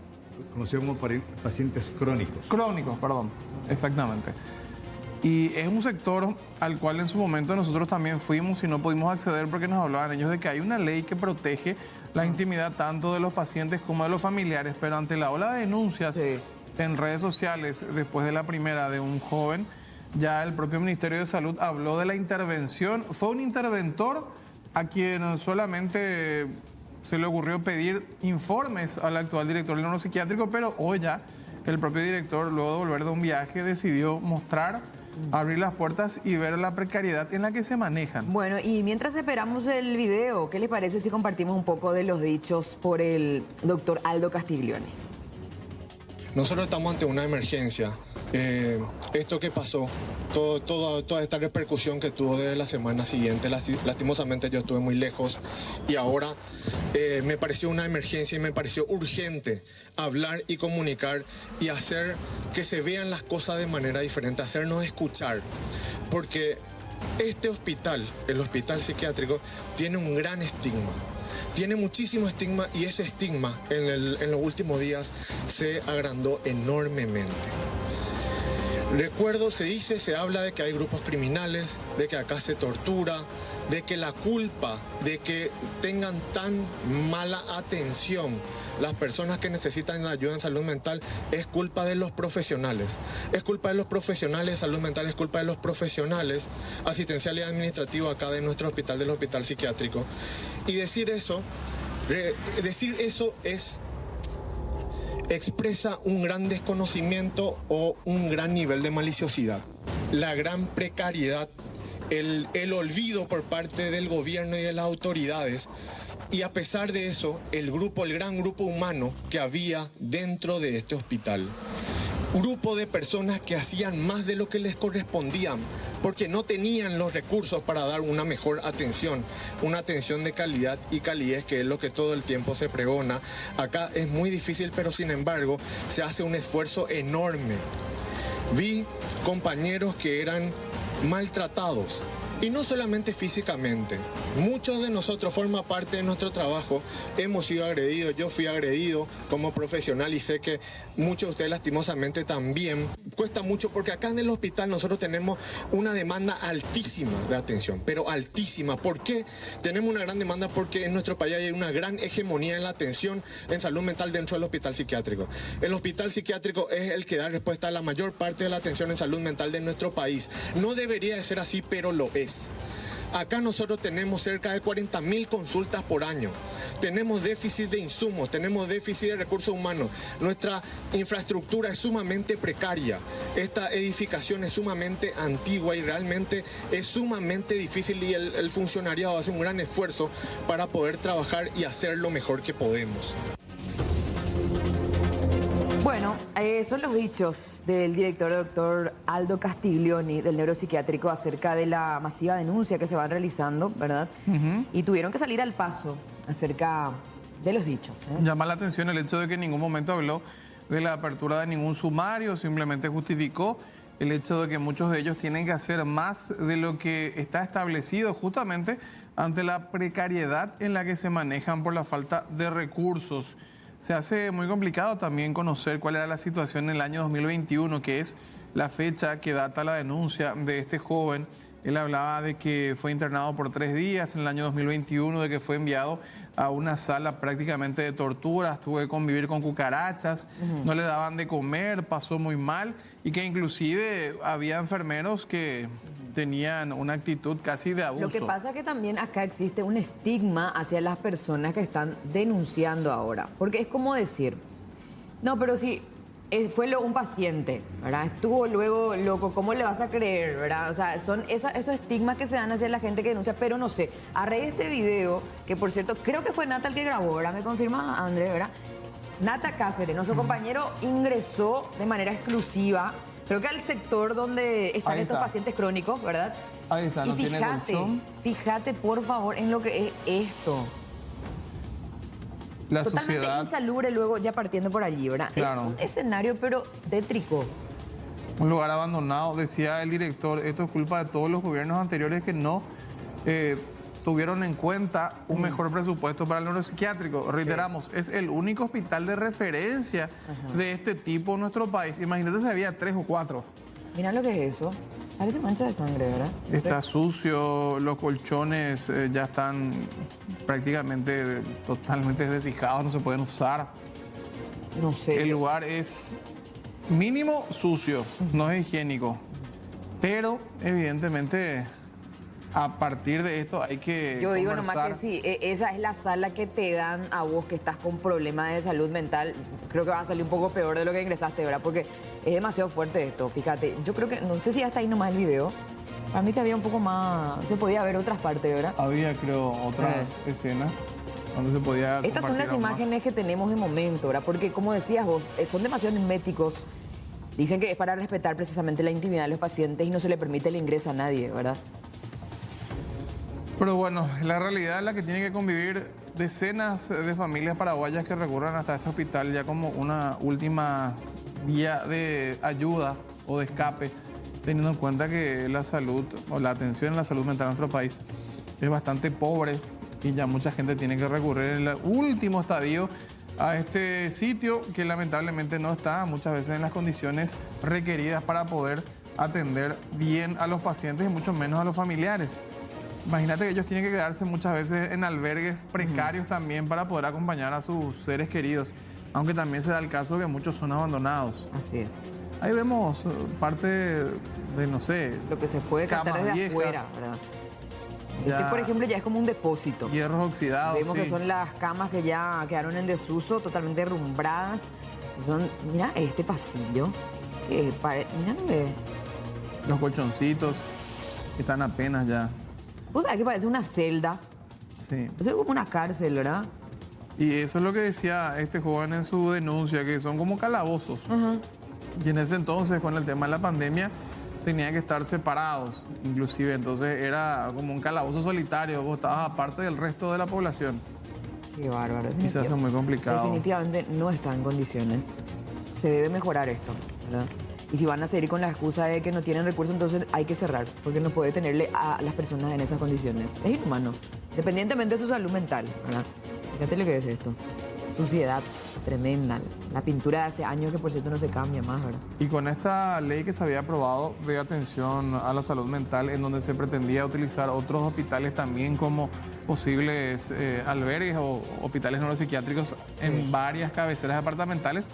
Conocidos como pacientes crónicos. Crónicos, perdón, exactamente. Y es un sector al cual en su momento nosotros también fuimos y no pudimos acceder porque nos hablaban ellos de que hay una ley que protege la intimidad tanto de los pacientes como de los familiares, pero ante la ola de denuncias en redes sociales, después de la primera de un joven, ya el propio Ministerio de Salud habló de la intervención. Fue un interventor a quien solamente se le ocurrió pedir informes al actual director del neuropsiquiátrico, pero hoy ya el propio director, luego de volver de un viaje, decidió mostrar, abrir las puertas y ver la precariedad en la que se manejan. Bueno, y mientras esperamos el video, ¿qué les parece si compartimos un poco de los dichos por el doctor Aldo Castiglioni? Nosotros estamos ante una emergencia. Esto que pasó, toda esta repercusión que tuvo desde la semana siguiente, lastimosamente yo estuve muy lejos y ahora me pareció una emergencia y me pareció urgente hablar y comunicar y hacer que se vean las cosas de manera diferente, hacernos escuchar, porque este hospital, el hospital psiquiátrico, tiene un gran estigma. Tiene muchísimo estigma y ese estigma en los últimos días se agrandó enormemente. Recuerdo, se habla de que hay grupos criminales, de que acá se tortura, de que la culpa de que tengan tan mala atención las personas que necesitan ayuda en salud mental es culpa de los profesionales. Es culpa de los profesionales de salud mental, es culpa de los profesionales asistenciales y administrativos acá de nuestro hospital, del hospital psiquiátrico. Y decir eso expresa un gran desconocimiento o un gran nivel de maliciosidad. La gran precariedad, el olvido por parte del gobierno y de las autoridades. Y a pesar de eso, el gran grupo humano que había dentro de este hospital. Grupo de personas que hacían más de lo que les correspondían, porque no tenían los recursos para dar una mejor atención, una atención de calidad y calidez, que es lo que todo el tiempo se pregona. Acá es muy difícil, pero sin embargo se hace un esfuerzo enorme. Vi compañeros que eran maltratados, y no solamente físicamente. Muchos de nosotros, forma parte de nuestro trabajo, hemos sido agredidos. Yo fui agredido como profesional y sé que muchos de ustedes lastimosamente también. Cuesta mucho porque acá en el hospital nosotros tenemos una demanda altísima de atención, pero altísima. ¿Por qué tenemos una gran demanda? Porque en nuestro país hay una gran hegemonía en la atención en salud mental dentro del hospital psiquiátrico. El hospital psiquiátrico es el que da respuesta a la mayor parte de la atención en salud mental de nuestro país. No debería de ser así, pero lo es. Acá nosotros tenemos cerca de 40.000 consultas por año. Tenemos déficit de insumos, tenemos déficit de recursos humanos. Nuestra infraestructura es sumamente precaria. Esta edificación es sumamente antigua y realmente es sumamente difícil, y el funcionariado hace un gran esfuerzo para poder trabajar y hacer lo mejor que podemos. Bueno, son los dichos del director doctor Aldo Castiglioni del neuropsiquiátrico acerca de la masiva denuncia que se va realizando, ¿verdad? Y tuvieron que salir al paso acerca de los dichos. Llama la atención el hecho de que en ningún momento habló de la apertura de ningún sumario, simplemente justificó el hecho de que muchos de ellos tienen que hacer más de lo que está establecido justamente ante la precariedad en la que se manejan por la falta de recursos. Se hace muy complicado también conocer cuál era la situación en el año 2021, que es la fecha que data la denuncia de este joven. Él hablaba de que fue internado por 3 días en el año 2021, de que fue enviado a una sala prácticamente de torturas, tuvo que convivir con cucarachas, no le daban de comer, pasó muy mal y que inclusive había enfermeros que tenían una actitud casi de abuso. Lo que pasa es que también acá existe un estigma hacia las personas que están denunciando ahora, porque es como decir, no, pero si fue un paciente, ¿verdad? Estuvo luego loco, ¿cómo le vas a creer, verdad? O sea, son esos estigmas que se dan hacia la gente que denuncia, pero no sé, a raíz de este video, que por cierto, creo que fue Nata el que grabó, ¿verdad? Me confirma Andrés, ¿verdad? Nata Cáceres, nuestro compañero, ingresó de manera exclusiva, creo que al sector donde están estos pacientes crónicos, ¿verdad? Ahí está, y no tiene colchón. Fíjate, por favor, en lo que es esto. La totalmente sociedad insalubre luego ya partiendo por allí, ¿verdad? Claro. Es un escenario pero tétrico. Un lugar abandonado, decía el director, esto es culpa de todos los gobiernos anteriores que no tuvieron en cuenta un mejor presupuesto para el neuropsiquiátrico. Reiteramos, es el único hospital de referencia de este tipo en nuestro país. Imagínate si había 3 o 4. Mira lo que es eso. Parece mancha de sangre, ¿verdad? Está sucio, los colchones ya están prácticamente totalmente desvestijados, no se pueden usar. No sé. El lugar es mínimo sucio, no es higiénico. Pero evidentemente a partir de esto hay que Yo digo conversar. nomás que sí, esa es la sala que te dan a vos que estás con problemas de salud mental. Creo que va a salir un poco peor de lo que ingresaste, ¿verdad? Porque es demasiado fuerte esto, fíjate. Yo creo que, no sé si hasta ahí nomás el video. Para mí que había un poco más, se podía ver otras partes, ¿verdad? Había, creo, otras escenas donde se podía Estas son las compartir imágenes que tenemos de momento, ¿verdad? Porque como decías vos, son demasiado herméticos. Dicen que es para respetar precisamente la intimidad de los pacientes y no se le permite el ingreso a nadie, ¿verdad? Pero bueno, la realidad es la que tiene que convivir decenas de familias paraguayas que recurran hasta este hospital ya como una última vía de ayuda o de escape, teniendo en cuenta que la salud o la atención en la salud mental en nuestro país es bastante pobre y ya mucha gente tiene que recurrir en el último estadio a este sitio que lamentablemente no está muchas veces en las condiciones requeridas para poder atender bien a los pacientes y mucho menos a los familiares. Imagínate que ellos tienen que quedarse muchas veces en albergues precarios también para poder acompañar a sus seres queridos, aunque también se da el caso que muchos son abandonados. Así es. Ahí vemos parte de, no sé, lo que se puede captar desde viejas, afuera, ¿verdad? Este, por ejemplo, ya es como un depósito. Hierros oxidados. Vemos que son las camas que ya quedaron en desuso, totalmente derrumbradas. Mira este pasillo. Mira, los colchoncitos están apenas ya. ¿Vos sabés que parece una celda? Sí. Eso es como una cárcel, ¿verdad? Y eso es lo que decía este joven en su denuncia, que son como calabozos. Y en ese entonces, con el tema de la pandemia, tenían que estar separados, inclusive. Entonces era como un calabozo solitario, vos estabas aparte del resto de la población. Qué bárbaro. Y se hace muy complicado. Definitivamente no está en condiciones. Se debe mejorar esto, ¿verdad? Y si van a seguir con la excusa de que no tienen recursos, entonces hay que cerrar, porque no puede tenerle a las personas en esas condiciones. Es inhumano, independientemente de su salud mental, ¿verdad? Fíjate lo que es esto. Suciedad tremenda. La pintura de hace años que por cierto no se cambia más, ¿verdad? Y con esta ley que se había aprobado de atención a la salud mental, en donde se pretendía utilizar otros hospitales también como posibles albergues o hospitales neuropsiquiátricos en varias cabeceras departamentales,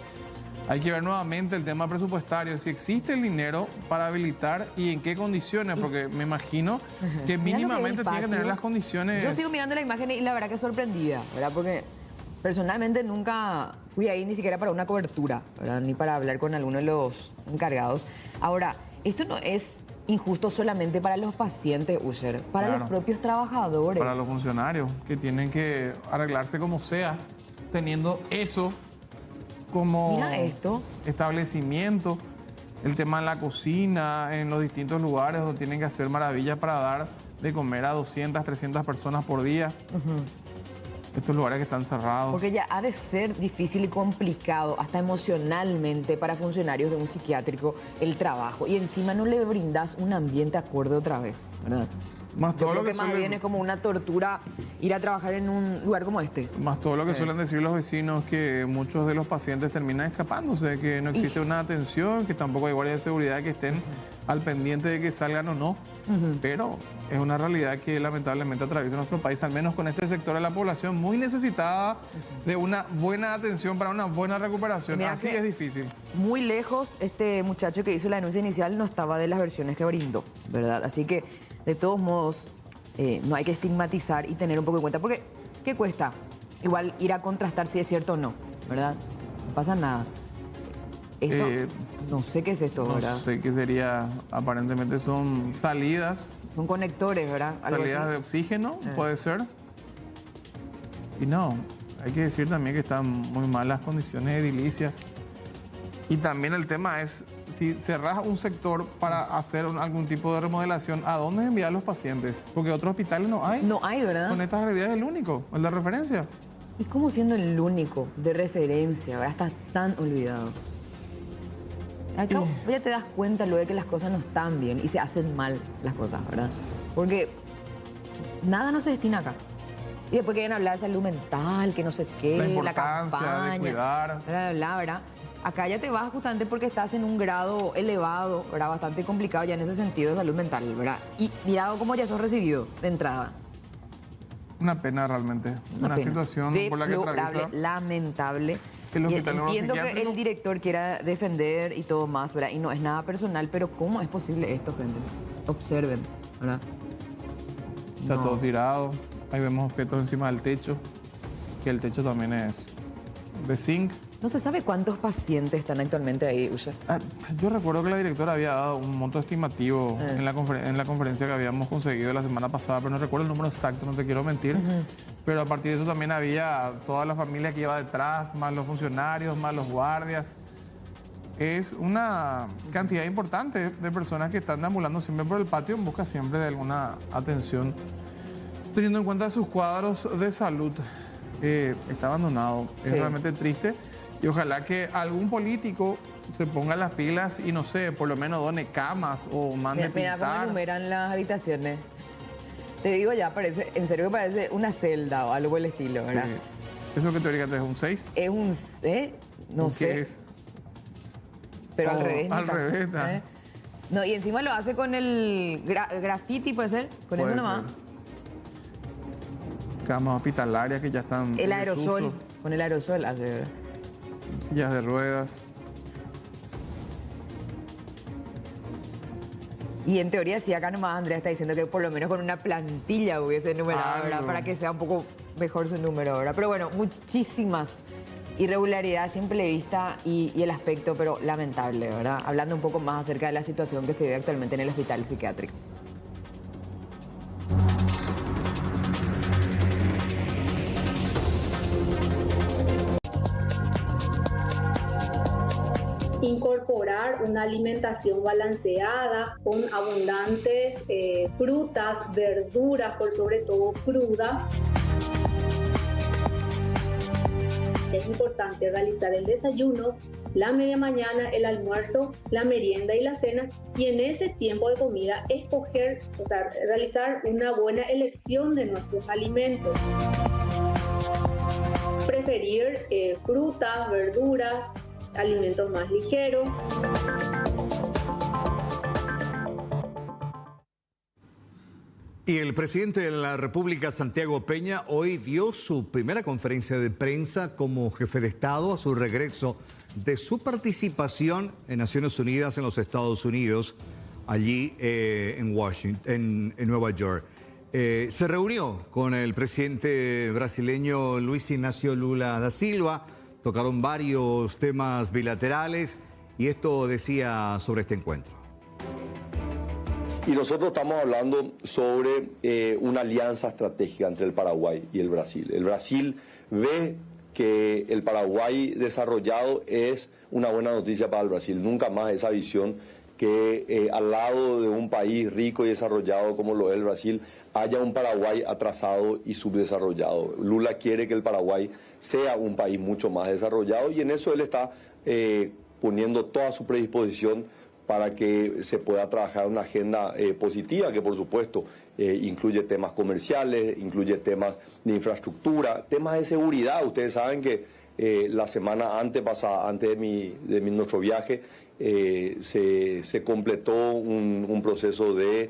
hay que ver nuevamente el tema presupuestario, si existe el dinero para habilitar y en qué condiciones, porque me imagino que mínimamente tiene que tener las condiciones. Yo sigo mirando la imagen y la verdad que sorprendida, ¿verdad? Porque personalmente nunca fui ahí ni siquiera para una cobertura, ¿verdad? Ni para hablar con alguno de los encargados. Ahora, esto no es injusto solamente para los pacientes, Usher, para los propios trabajadores. Para los funcionarios, que tienen que arreglarse como sea, teniendo eso como establecimiento, el tema de la cocina, en los distintos lugares donde tienen que hacer maravillas para dar de comer a 200, 300 personas por día. estos lugares que están cerrados. Porque ya ha de ser difícil y complicado, hasta emocionalmente, para funcionarios de un psiquiátrico el trabajo. Y encima no le brindas un ambiente acorde otra vez, ¿verdad? Más todo lo que más bien es como una tortura ir a trabajar en un lugar como este. Más todo lo que suelen decir los vecinos, que muchos de los pacientes terminan escapándose, que no existe una atención, que tampoco hay guardias de seguridad que estén al pendiente de que salgan o no. Pero es una realidad que lamentablemente atraviesa nuestro país, al menos con este sector de la población muy necesitada de una buena atención para una buena recuperación. Mira, así es difícil. Muy lejos, este muchacho que hizo la denuncia inicial no estaba de las versiones que brindó, ¿verdad? Así que, de todos modos, no hay que estigmatizar y tener un poco en cuenta. Porque, ¿qué cuesta? Igual ir a contrastar si es cierto o no, ¿verdad? No pasa nada. Esto, no sé qué es esto, ¿verdad? No sé qué sería, aparentemente son salidas. Son conectores, ¿verdad? Algo Salidas así. de oxígeno, puede ser. Y no, hay que decir también que están muy mal las condiciones edilicias. Y también el tema es, si cerrás un sector para hacer algún tipo de remodelación, ¿a dónde enviar los pacientes? Porque otros hospitales no hay. No hay, ¿verdad? Con estas realidades es el único, el de referencia. ¿Y cómo siendo el único de referencia? Ahora estás tan olvidado. Acá ya te das cuenta luego de que las cosas no están bien y se hacen mal las cosas, ¿verdad? Porque nada no se destina acá. Y después quieren hablar de salud mental, que no sé qué, La importancia campaña, de cuidar. ¿verdad? Acá ya te vas justamente porque estás en un grado elevado, ¿verdad? Bastante complicado ya en ese sentido de salud mental, ¿verdad? Y mirado cómo ya sos recibido de entrada. Una pena realmente. Una situación por la que atraviesa. Lamentable. El Y hospital entiendo que neuropsiquiátrico. el director quiera defender y todo más, ¿verdad? Y no es nada personal, pero ¿cómo es posible esto, gente? Observen, ¿verdad? Está todo tirado. Ahí vemos objetos encima del techo. Que el techo también es de zinc. No se sabe cuántos pacientes están actualmente ahí, Usha. Yo recuerdo que la directora había dado un monto estimativo en la conferencia que habíamos conseguido la semana pasada, pero no recuerdo el número exacto, no te quiero mentir. Pero a partir de eso también había toda la familia que iba detrás, más los funcionarios, más los guardias. Es una cantidad importante de personas que están deambulando siempre por el patio en busca siempre de alguna atención, teniendo en cuenta sus cuadros de salud. Está abandonado, es realmente triste. Y ojalá que algún político se ponga las pilas y, no sé, por lo menos done camas o mande Mira cómo pintar. enumeran las habitaciones. Te digo ya, parece, en serio que parece una celda o algo por el estilo, ¿verdad? Sí. ¿Eso que teóricamente es un 6? Es un... No sé. ¿Qué es? Pero al revés. Al Nica. revés, No, y encima lo hace con el graffiti, ¿puede ser? Con Puede eso nomás. ser. Camas hospitalarias que ya están El en aerosol. desuso. Con el aerosol hace... Sillas de ruedas. Y en teoría, sí, acá nomás Andrea está diciendo que por lo menos con una plantilla hubiese numerado, ¿verdad? Para que sea un poco mejor su número, ¿verdad? Pero bueno, muchísimas irregularidades a simple vista y el aspecto, pero lamentable, ¿verdad? Hablando un poco más acerca de la situación que se vive actualmente en el hospital psiquiátrico. Incorporar una alimentación balanceada con abundantes frutas, verduras, por sobre todo crudas. Es importante realizar el desayuno, la media mañana, el almuerzo, la merienda y la cena, y en ese tiempo de comida escoger, o sea, realizar una buena elección de nuestros alimentos. Preferir frutas, verduras, alimentos más ligeros. Y el presidente de la República, Santiago Peña, hoy dio su primera conferencia de prensa como jefe de Estado a su regreso de su participación en Naciones Unidas en los Estados Unidos, allí en Washington, en Nueva York. Se reunió con el presidente brasileño Luis Ignacio Lula da Silva, tocaron varios temas bilaterales y esto decía sobre este encuentro. Y nosotros estamos hablando sobre una alianza estratégica entre el Paraguay y el Brasil. El Brasil ve que el Paraguay desarrollado es una buena noticia para el Brasil. Nunca más esa visión que al lado de un país rico y desarrollado como lo es el Brasil, haya un Paraguay atrasado y subdesarrollado. Lula quiere que el Paraguay sea un país mucho más desarrollado y en eso él está poniendo toda su predisposición para que se pueda trabajar una agenda positiva que por supuesto incluye temas comerciales, incluye temas de infraestructura, temas de seguridad. Ustedes saben que la semana antepasada, antes de nuestro viaje, se completó un proceso de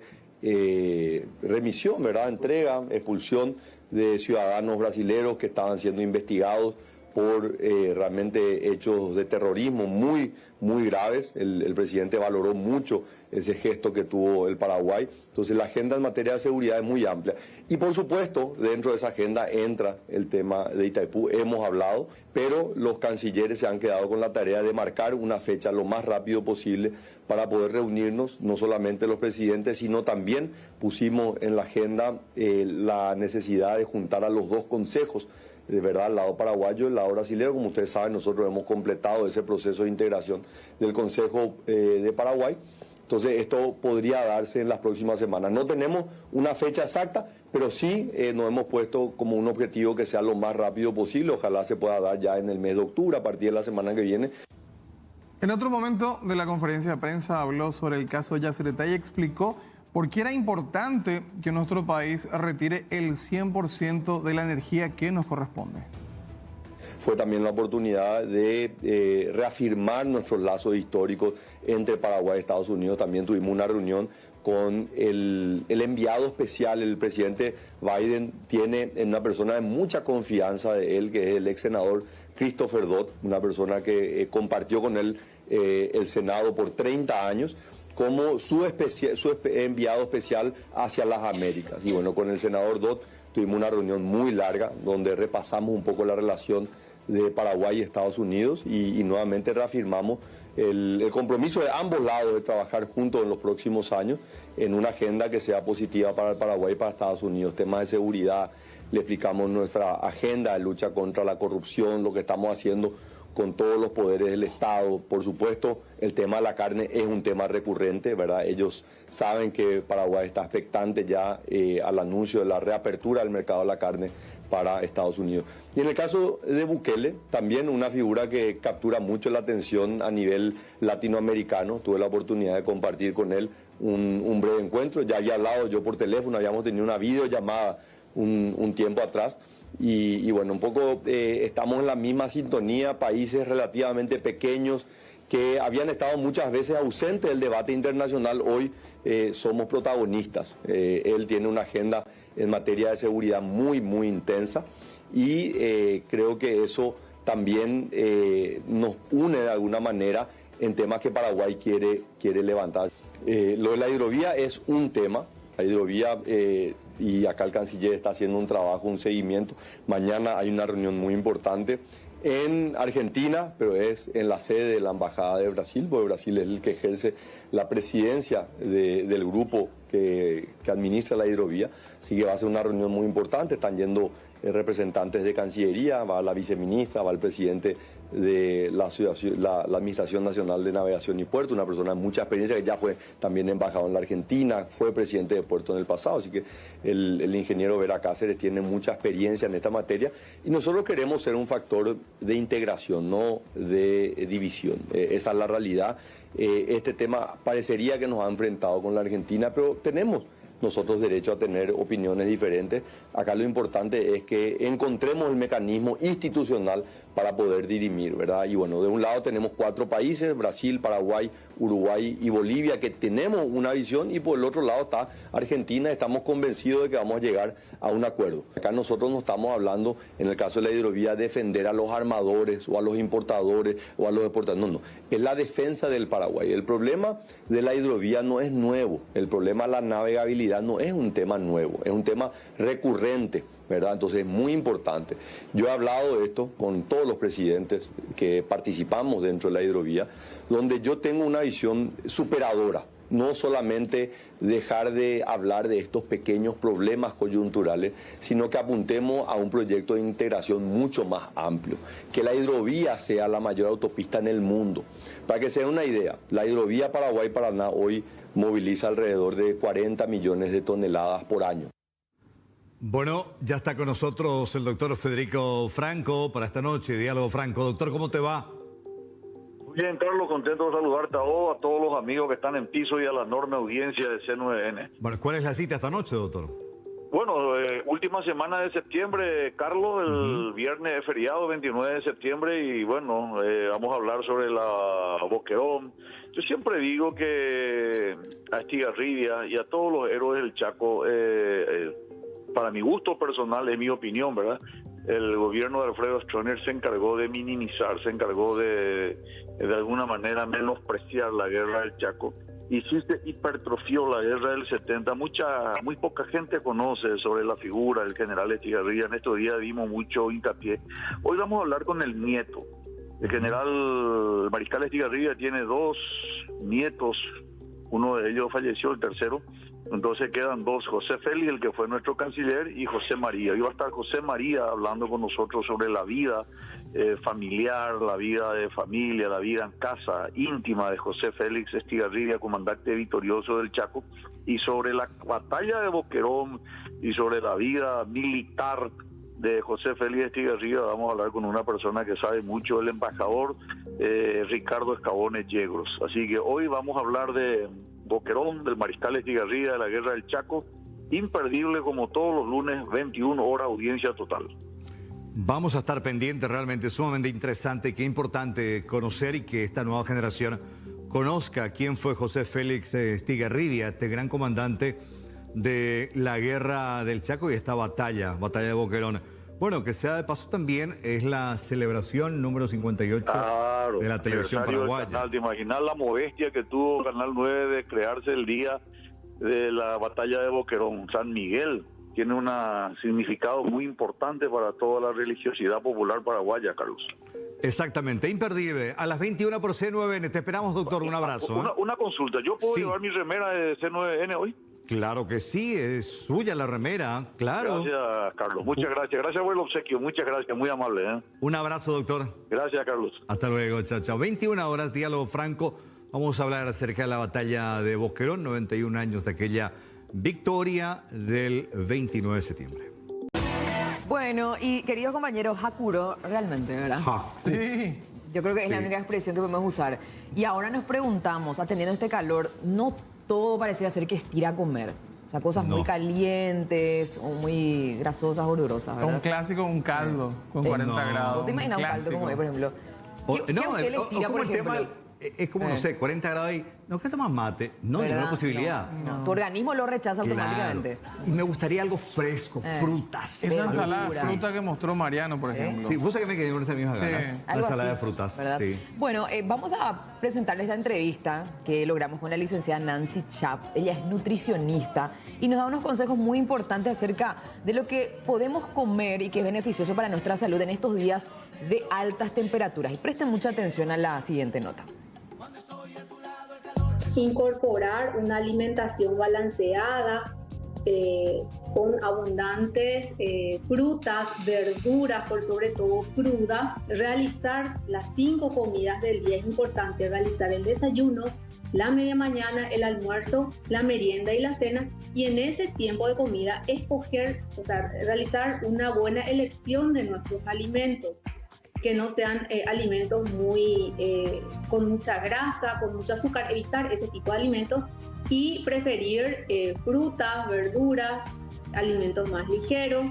remisión, ¿verdad? Entrega, expulsión de ciudadanos brasileños que estaban siendo investigados por realmente hechos de terrorismo muy graves. El presidente valoró mucho ese gesto que tuvo el Paraguay. Entonces la agenda en materia de seguridad es muy amplia. Y por supuesto, dentro de esa agenda entra el tema de Itaipú. Hemos hablado, pero los cancilleres se han quedado con la tarea de marcar una fecha lo más rápido posible para poder reunirnos, no solamente los presidentes, sino también pusimos en la agenda la necesidad de juntar a los dos consejos, de verdad, el lado paraguayo y el lado brasileño. Como ustedes saben, nosotros hemos completado ese proceso de integración del Consejo de Paraguay. Entonces, esto podría darse en las próximas semanas. No tenemos una fecha exacta, pero sí nos hemos puesto como un objetivo que sea lo más rápido posible. Ojalá se pueda dar ya en el mes de octubre, a partir de la semana que viene. En otro momento de la conferencia de prensa habló sobre el caso de Yacyretá y explicó por qué era importante que nuestro país retire el 100% de la energía que nos corresponde. Fue también la oportunidad de reafirmar nuestros lazos históricos entre Paraguay y Estados Unidos. También tuvimos una reunión con el enviado especial. El presidente Biden tiene una persona de mucha confianza de él, que es el ex senador Christopher Dodd, una persona que compartió con él el Senado por 30 años, como su enviado especial hacia las Américas. Y bueno, con el senador Dodd tuvimos una reunión muy larga donde repasamos un poco la relación de Paraguay y Estados Unidos y nuevamente reafirmamos el compromiso de ambos lados de trabajar juntos en los próximos años en una agenda que sea positiva para el Paraguay y para Estados Unidos. Temas de seguridad, le explicamos nuestra agenda de lucha contra la corrupción, lo que estamos haciendo con todos los poderes del Estado. Por supuesto, el tema de la carne es un tema recurrente, ¿verdad? Ellos saben que Paraguay está expectante ya al anuncio de la reapertura del mercado de la carne para Estados Unidos. Y en el caso de Bukele, también una figura que captura mucho la atención a nivel latinoamericano. Tuve la oportunidad de compartir con él un breve encuentro. Ya había hablado yo por teléfono, habíamos tenido una videollamada un tiempo atrás. Y bueno, un poco estamos en la misma sintonía, países relativamente pequeños que habían estado muchas veces ausentes del debate internacional, hoy somos protagonistas. Él tiene una agenda en materia de seguridad muy intensa y creo que eso también nos une de alguna manera en temas que Paraguay quiere levantar. Lo de la hidrovía es un tema. La hidrovía, y acá el canciller está haciendo un trabajo, un seguimiento. Mañana hay una reunión muy importante en Argentina, pero es en la sede de la Embajada de Brasil, porque Brasil es el que ejerce la presidencia del grupo que administra la hidrovía. Así que va a ser una reunión muy importante. Están yendo representantes de Cancillería, va la viceministra, va el presidente de la Administración Nacional de Navegación y Puerto, una persona de mucha experiencia que ya fue también embajador en la Argentina, fue presidente de Puerto en el pasado, así que el ingeniero Vera Cáceres tiene mucha experiencia en esta materia y nosotros queremos ser un factor de integración, no de división. Esa es la realidad. Este tema parecería que nos ha enfrentado con la Argentina, pero tenemos nosotros derecho a tener opiniones diferentes. Acá lo importante es que encontremos el mecanismo institucional para poder dirimir, ¿verdad? Y bueno, de un lado tenemos 4 países, Brasil, Paraguay, Uruguay y Bolivia, que tenemos una visión, y por el otro lado está Argentina. Estamos convencidos de que vamos a llegar a un acuerdo. Acá nosotros no estamos hablando, en el caso de la hidrovía, defender a los armadores o a los importadores o a los exportadores. No, es la defensa del Paraguay. El problema de la hidrovía no es nuevo, el problema de la navegabilidad no es un tema nuevo, es un tema recurrente, ¿verdad? Entonces es muy importante. Yo he hablado de esto con todos los presidentes que participamos dentro de la hidrovía, donde yo tengo una visión superadora. no solamente dejar de hablar de estos pequeños problemas coyunturales, sino que apuntemos a un proyecto de integración mucho más amplio, que la hidrovía sea la mayor autopista en el mundo. Para que se den una idea, la hidrovía Paraguay-Paraná hoy moviliza alrededor de 40 millones de toneladas por año. Bueno, ya está con nosotros el doctor Federico Franco para esta noche, Diálogo Franco. Doctor, ¿cómo te va? Muy bien, Carlos, contento de saludarte a vos, a todos los amigos que están en piso y a la enorme audiencia de C9N. Bueno, ¿cuál es la cita esta noche, doctor? Bueno, última semana de septiembre, Carlos, el viernes es feriado, 29 de septiembre, y bueno, vamos a hablar sobre la Boquerón. Yo siempre digo que a Estigarribia y a todos los héroes del Chaco, para mi gusto personal, es mi opinión, ¿verdad? El gobierno de Alfredo Stroessner se encargó de minimizar, se encargó de alguna manera menospreciar la guerra del Chaco. Y sí se hipertrofió la guerra del 70. Muy poca gente conoce sobre la figura del general Estigarribia. En estos días dimos mucho hincapié. Hoy vamos a hablar con el nieto. El mariscal Estigarribia tiene 2 nietos. Uno de ellos falleció, el tercero. Entonces quedan 2, José Félix, el que fue nuestro canciller, y José María. Hoy va a estar José María hablando con nosotros sobre la vida familiar, la vida de familia, la vida en casa íntima de José Félix Estigarribia, comandante victorioso del Chaco, y sobre la batalla de Boquerón y sobre la vida militar de José Félix Estigarribia. Vamos a hablar con una persona que sabe mucho, el embajador Ricardo Escabones Yegros. Así que hoy vamos a hablar de Boquerón, del mariscal Estigarribia, de la guerra del Chaco. Imperdible como todos los lunes, 21 horas, audiencia total. Vamos a estar pendientes, realmente sumamente interesante. Qué importante conocer y que esta nueva generación conozca quién fue José Félix Estigarribia, este gran comandante de la guerra del Chaco y esta batalla de Boquerón. Bueno, que sea de paso también, es la celebración número 58 de la televisión paraguaya. ¿Te imaginas la modestia que tuvo Canal 9 de crearse el día de la batalla de Boquerón? San Miguel tiene un significado muy importante para toda la religiosidad popular paraguaya, Carlos. Exactamente, imperdible. A las 21 por C9N. Te esperamos, doctor. Un abrazo. Una consulta. ¿Yo puedo llevar mi remera de C9N hoy? Claro que sí, es suya la remera, claro. Gracias, Carlos. Muchas gracias. Gracias por el obsequio. Muchas gracias. Muy amable, ¿eh? Un abrazo, doctor. Gracias, Carlos. Hasta luego. Chao, chao. 21 horas, Diálogo Franco. Vamos a hablar acerca de la batalla de Boquerón, 91 años de aquella victoria del 29 de septiembre. Bueno, y queridos compañeros, Hakuro, realmente, ¿verdad? Sí. Yo creo que es la única expresión que podemos usar. Y ahora nos preguntamos, atendiendo este calor, no todo parecía ser que estira a comer. O sea, cosas muy calientes o muy grasosas o olorosas, ¿verdad? Un clásico, un caldo con 40 grados. ¿No te imaginas un caldo como hoy, por ejemplo? ¿Qué a usted le tira, por ejemplo? Es como, no sé, 40 grados ahí. ¿No quieres tomar mate? No, no hay posibilidad. No. Tu organismo lo rechaza automáticamente. Y me gustaría algo fresco, frutas. Esa ensalada de fruta que mostró Mariano, por ejemplo. Sí, vos sabés que me quedé con esas mismas ganas. La ensalada de frutas. ¿Verdad? Sí. Bueno, vamos a presentarles esta entrevista que logramos con la licenciada Nancy Chap. Ella es nutricionista y nos da unos consejos muy importantes acerca de lo que podemos comer y que es beneficioso para nuestra salud en estos días de altas temperaturas. Y presten mucha atención a la siguiente nota. Incorporar una alimentación balanceada con abundantes frutas, verduras, por sobre todo crudas. Realizar las 5 comidas del día. Es importante realizar el desayuno, la media mañana, el almuerzo, la merienda y la cena. Y en ese tiempo de comida escoger, realizar una buena elección de nuestros alimentos, que no sean alimentos con mucha grasa, con mucho azúcar, evitar ese tipo de alimentos y preferir frutas, verduras, alimentos más ligeros.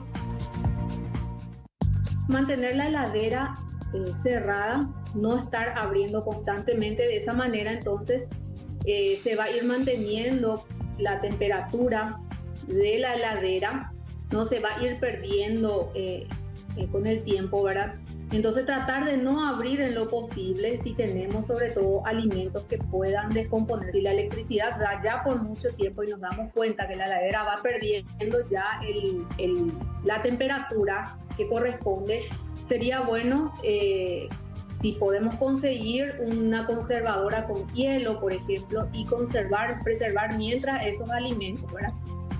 Mantener la heladera cerrada, no estar abriendo constantemente. De esa manera entonces se va a ir manteniendo la temperatura de la heladera, no se va a ir perdiendo con el tiempo, ¿verdad? Entonces tratar de no abrir en lo posible si tenemos sobre todo alimentos que puedan descomponer. Si la electricidad da ya por mucho tiempo y nos damos cuenta que la heladera va perdiendo ya la temperatura que corresponde, sería bueno Si podemos conseguir una conservadora con hielo, por ejemplo, y preservar mientras esos alimentos, ¿verdad?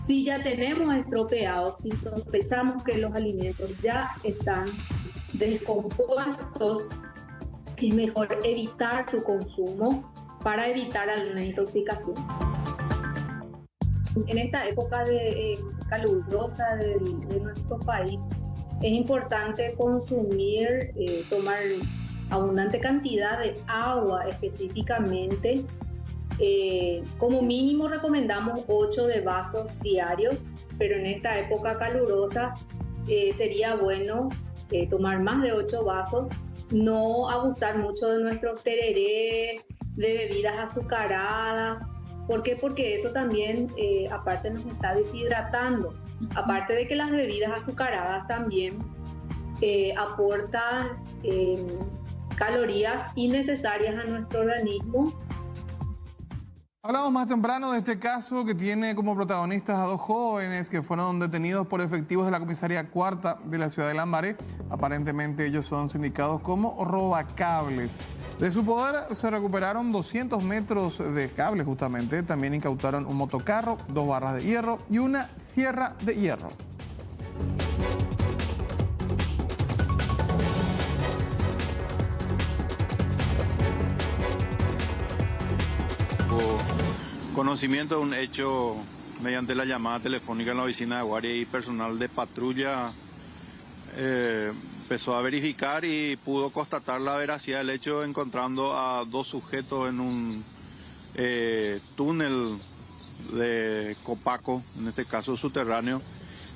Si ya tenemos estropeados, si sospechamos que los alimentos ya están descompuestos, es mejor evitar su consumo para evitar alguna intoxicación. En esta época calurosa de nuestro país, es importante consumir, tomar abundante cantidad de agua específicamente. Como mínimo recomendamos 8 de vasos diarios, pero en esta época calurosa sería bueno tomar más de 8 vasos, no abusar mucho de nuestros tererés, de bebidas azucaradas. ¿Por qué? Porque eso también aparte nos está deshidratando. Aparte de que las bebidas azucaradas también aportan calorías innecesarias a nuestro organismo. Hablamos más temprano de este caso que tiene como protagonistas a 2 jóvenes que fueron detenidos por efectivos de la comisaría cuarta de la ciudad de Lambaré. Aparentemente ellos son sindicados como robacables. De su poder se recuperaron 200 metros de cable justamente. También incautaron un motocarro, 2 barras de hierro y una sierra de hierro. Conocimiento de un hecho mediante la llamada telefónica en la oficina de guardia y personal de patrulla empezó a verificar y pudo constatar la veracidad del hecho encontrando a 2 sujetos en un túnel de Copaco, en este caso subterráneo,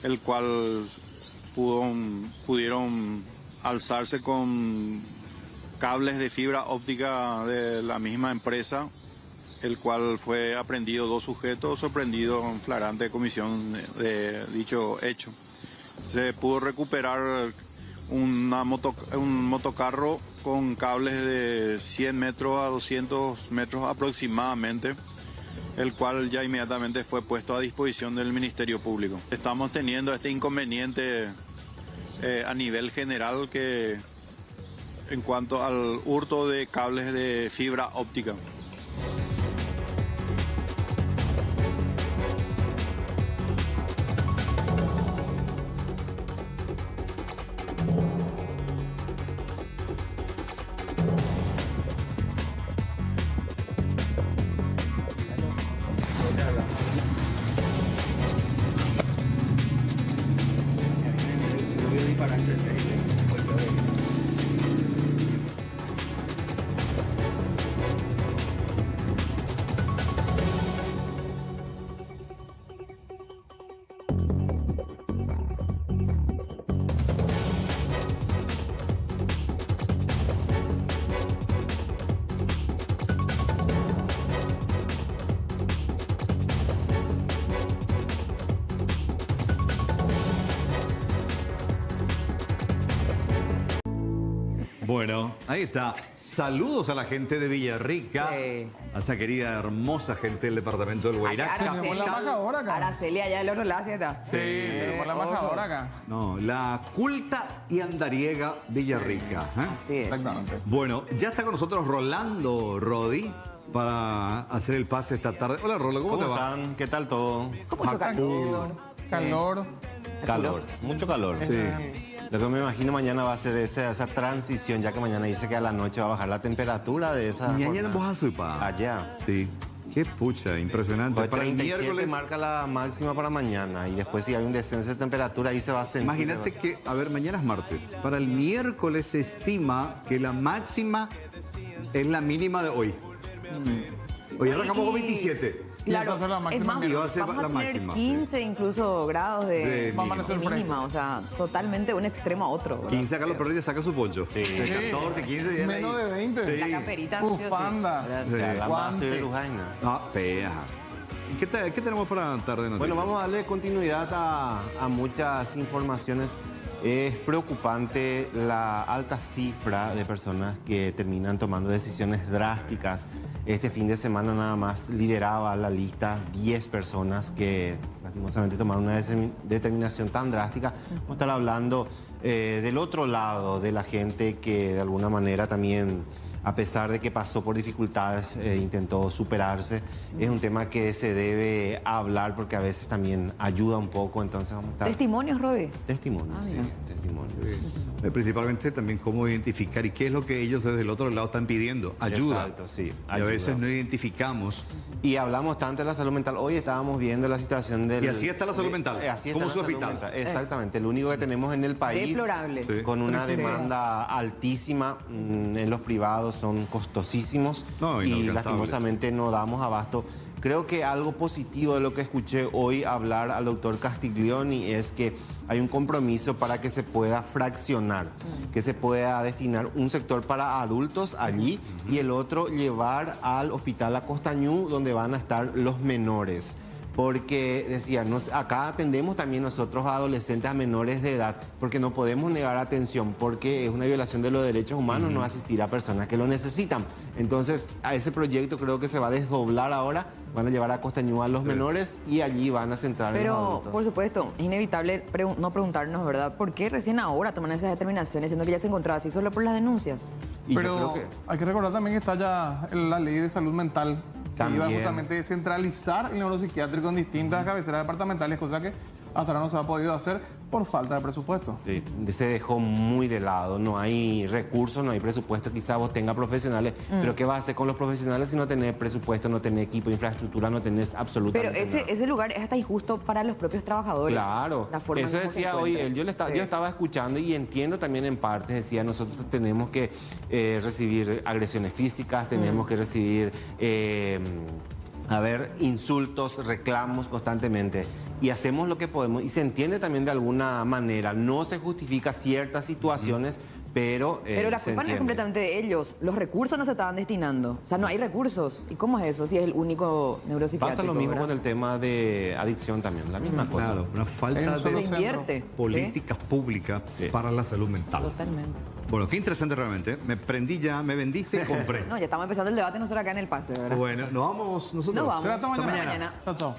el cual pudieron alzarse con cables de fibra óptica de la misma empresa, el cual fue aprendido 2 sujetos, sorprendidos en flagrante comisión de dicho hecho. Se pudo recuperar un motocarro con cables de 100 metros a 200 metros aproximadamente, el cual ya inmediatamente fue puesto a disposición del Ministerio Público. Estamos teniendo este inconveniente a nivel general que en cuanto al hurto de cables de fibra óptica. Bueno, ahí está. Saludos a la gente de Villarrica, a esa querida, hermosa gente del departamento del Guairá. Tenemos la embajadora acá. Araceli allá del otro lado, ¿sí está? Sí, tenemos la embajadora acá. No, la culta y andariega Villarrica. Así es. Exactamente. Bueno, ya está con nosotros Rolando Rodi para hacer el pase esta tarde. Hola, Rolando, ¿cómo te va? están? ¿Qué tal todo? Con mucho calor. Calor. Mucho calor. Sí. Lo que me imagino mañana va a ser esa transición, ya que mañana dice que a la noche va a bajar la temperatura de esa Mañana jornada. vos a supa. Allá. Sí. Qué pucha, impresionante. Pues Para el 37 miércoles. marca la máxima para mañana y después si hay un descenso de temperatura ahí se va a sentir. Imagínate que, a ver, mañana es martes. Para el miércoles se estima que la máxima es la mínima de hoy. Hoy arrancamos con 27. Claro, va a ser la máxima. es más, Y va a ser vamos la a tener máxima. 15 incluso grados de mínima. mínima, o sea, totalmente de un extremo a otro. ¿verdad? 15 acá los perros ya saca su poncho. Sí. De 14, 15 días. Menos de 20. La caperita. sí o sí. Bufanda. La base de Lujaina. Ah, pea. ¿Y qué tenemos para tarde noche? Bueno, vamos a darle continuidad a muchas informaciones. Es preocupante la alta cifra de personas que terminan tomando decisiones drásticas Este fin de semana nada más lideraba la lista 10 personas que lastimosamente tomaron una determinación tan drástica. Vamos a estar hablando del otro lado, de la gente que de alguna manera también, a pesar de que pasó por dificultades, intentó superarse. Es un tema que se debe hablar porque a veces también ayuda un poco, entonces vamos a estar... ¿Testimonios, Rodi? Testimonios, sí, testimonios. Sí. Principalmente también cómo identificar y qué es lo que ellos desde el otro lado están pidiendo. Ayuda. Exacto, sí. Y a veces no identificamos. Y hablamos tanto de la salud mental. Hoy estábamos viendo la situación del... Y así está la salud mental. Así como está su la salud hospital. mental. Exactamente. El único que tenemos en el país. Deplorable. Sí. Con una demanda altísima. En los privados son costosísimos. No, y lastimosamente no damos abasto. Creo que algo positivo de lo que escuché hoy hablar al doctor Castiglioni es que hay un compromiso para que se pueda fraccionar, que se pueda destinar un sector para adultos allí y el otro llevar al hospital Acostañú, donde van a estar los menores. Porque decía, acá atendemos también nosotros a adolescentes, a menores de edad, porque no podemos negar atención, porque es una violación de los derechos humanos no asistir a personas que lo necesitan. Entonces, a ese proyecto creo que se va a desdoblar ahora, van a llevar a Costañú a los menores y allí van a centrar en los adultos. Pero, por supuesto, es inevitable no preguntarnos, ¿verdad? ¿Por qué recién ahora toman esas determinaciones, siendo que ya se encontraba así solo por las denuncias? Pero hay que recordar también que está ya la ley de salud mental, que iba justamente a descentralizar el neuropsiquiátrico en distintas cabeceras departamentales, cosa que hasta ahora no se ha podido hacer por falta de presupuesto. Sí, se dejó muy de lado, no hay recursos, no hay presupuesto, quizá vos tengas profesionales, pero ¿qué vas a hacer con los profesionales si no tenés presupuesto, no tenés equipo, infraestructura, no tenés absolutamente nada? Pero ese lugar es hasta injusto para los propios trabajadores. Claro, eso decía hoy, yo estaba escuchando y entiendo también en parte, decía, nosotros tenemos que recibir agresiones físicas, tenemos que recibir... insultos, reclamos constantemente y hacemos lo que podemos y se entiende también de alguna manera, no se justifica ciertas situaciones, pero la culpa no es completamente de ellos, los recursos no se estaban destinando, o sea, no hay recursos. ¿Y cómo es eso si es el único neuropsiquiátrico? Pasa lo mismo, ¿verdad? con el tema de adicción también, la misma cosa. Claro, una falta de políticas públicas para la salud mental. Totalmente. Bueno, qué interesante realmente. Me prendí ya, me vendiste y compré. No, ya estamos empezando el debate nosotros acá en el pase, ¿verdad? Bueno, nos vamos nosotros. Nos vamos. Será hasta mañana. Chao, chao.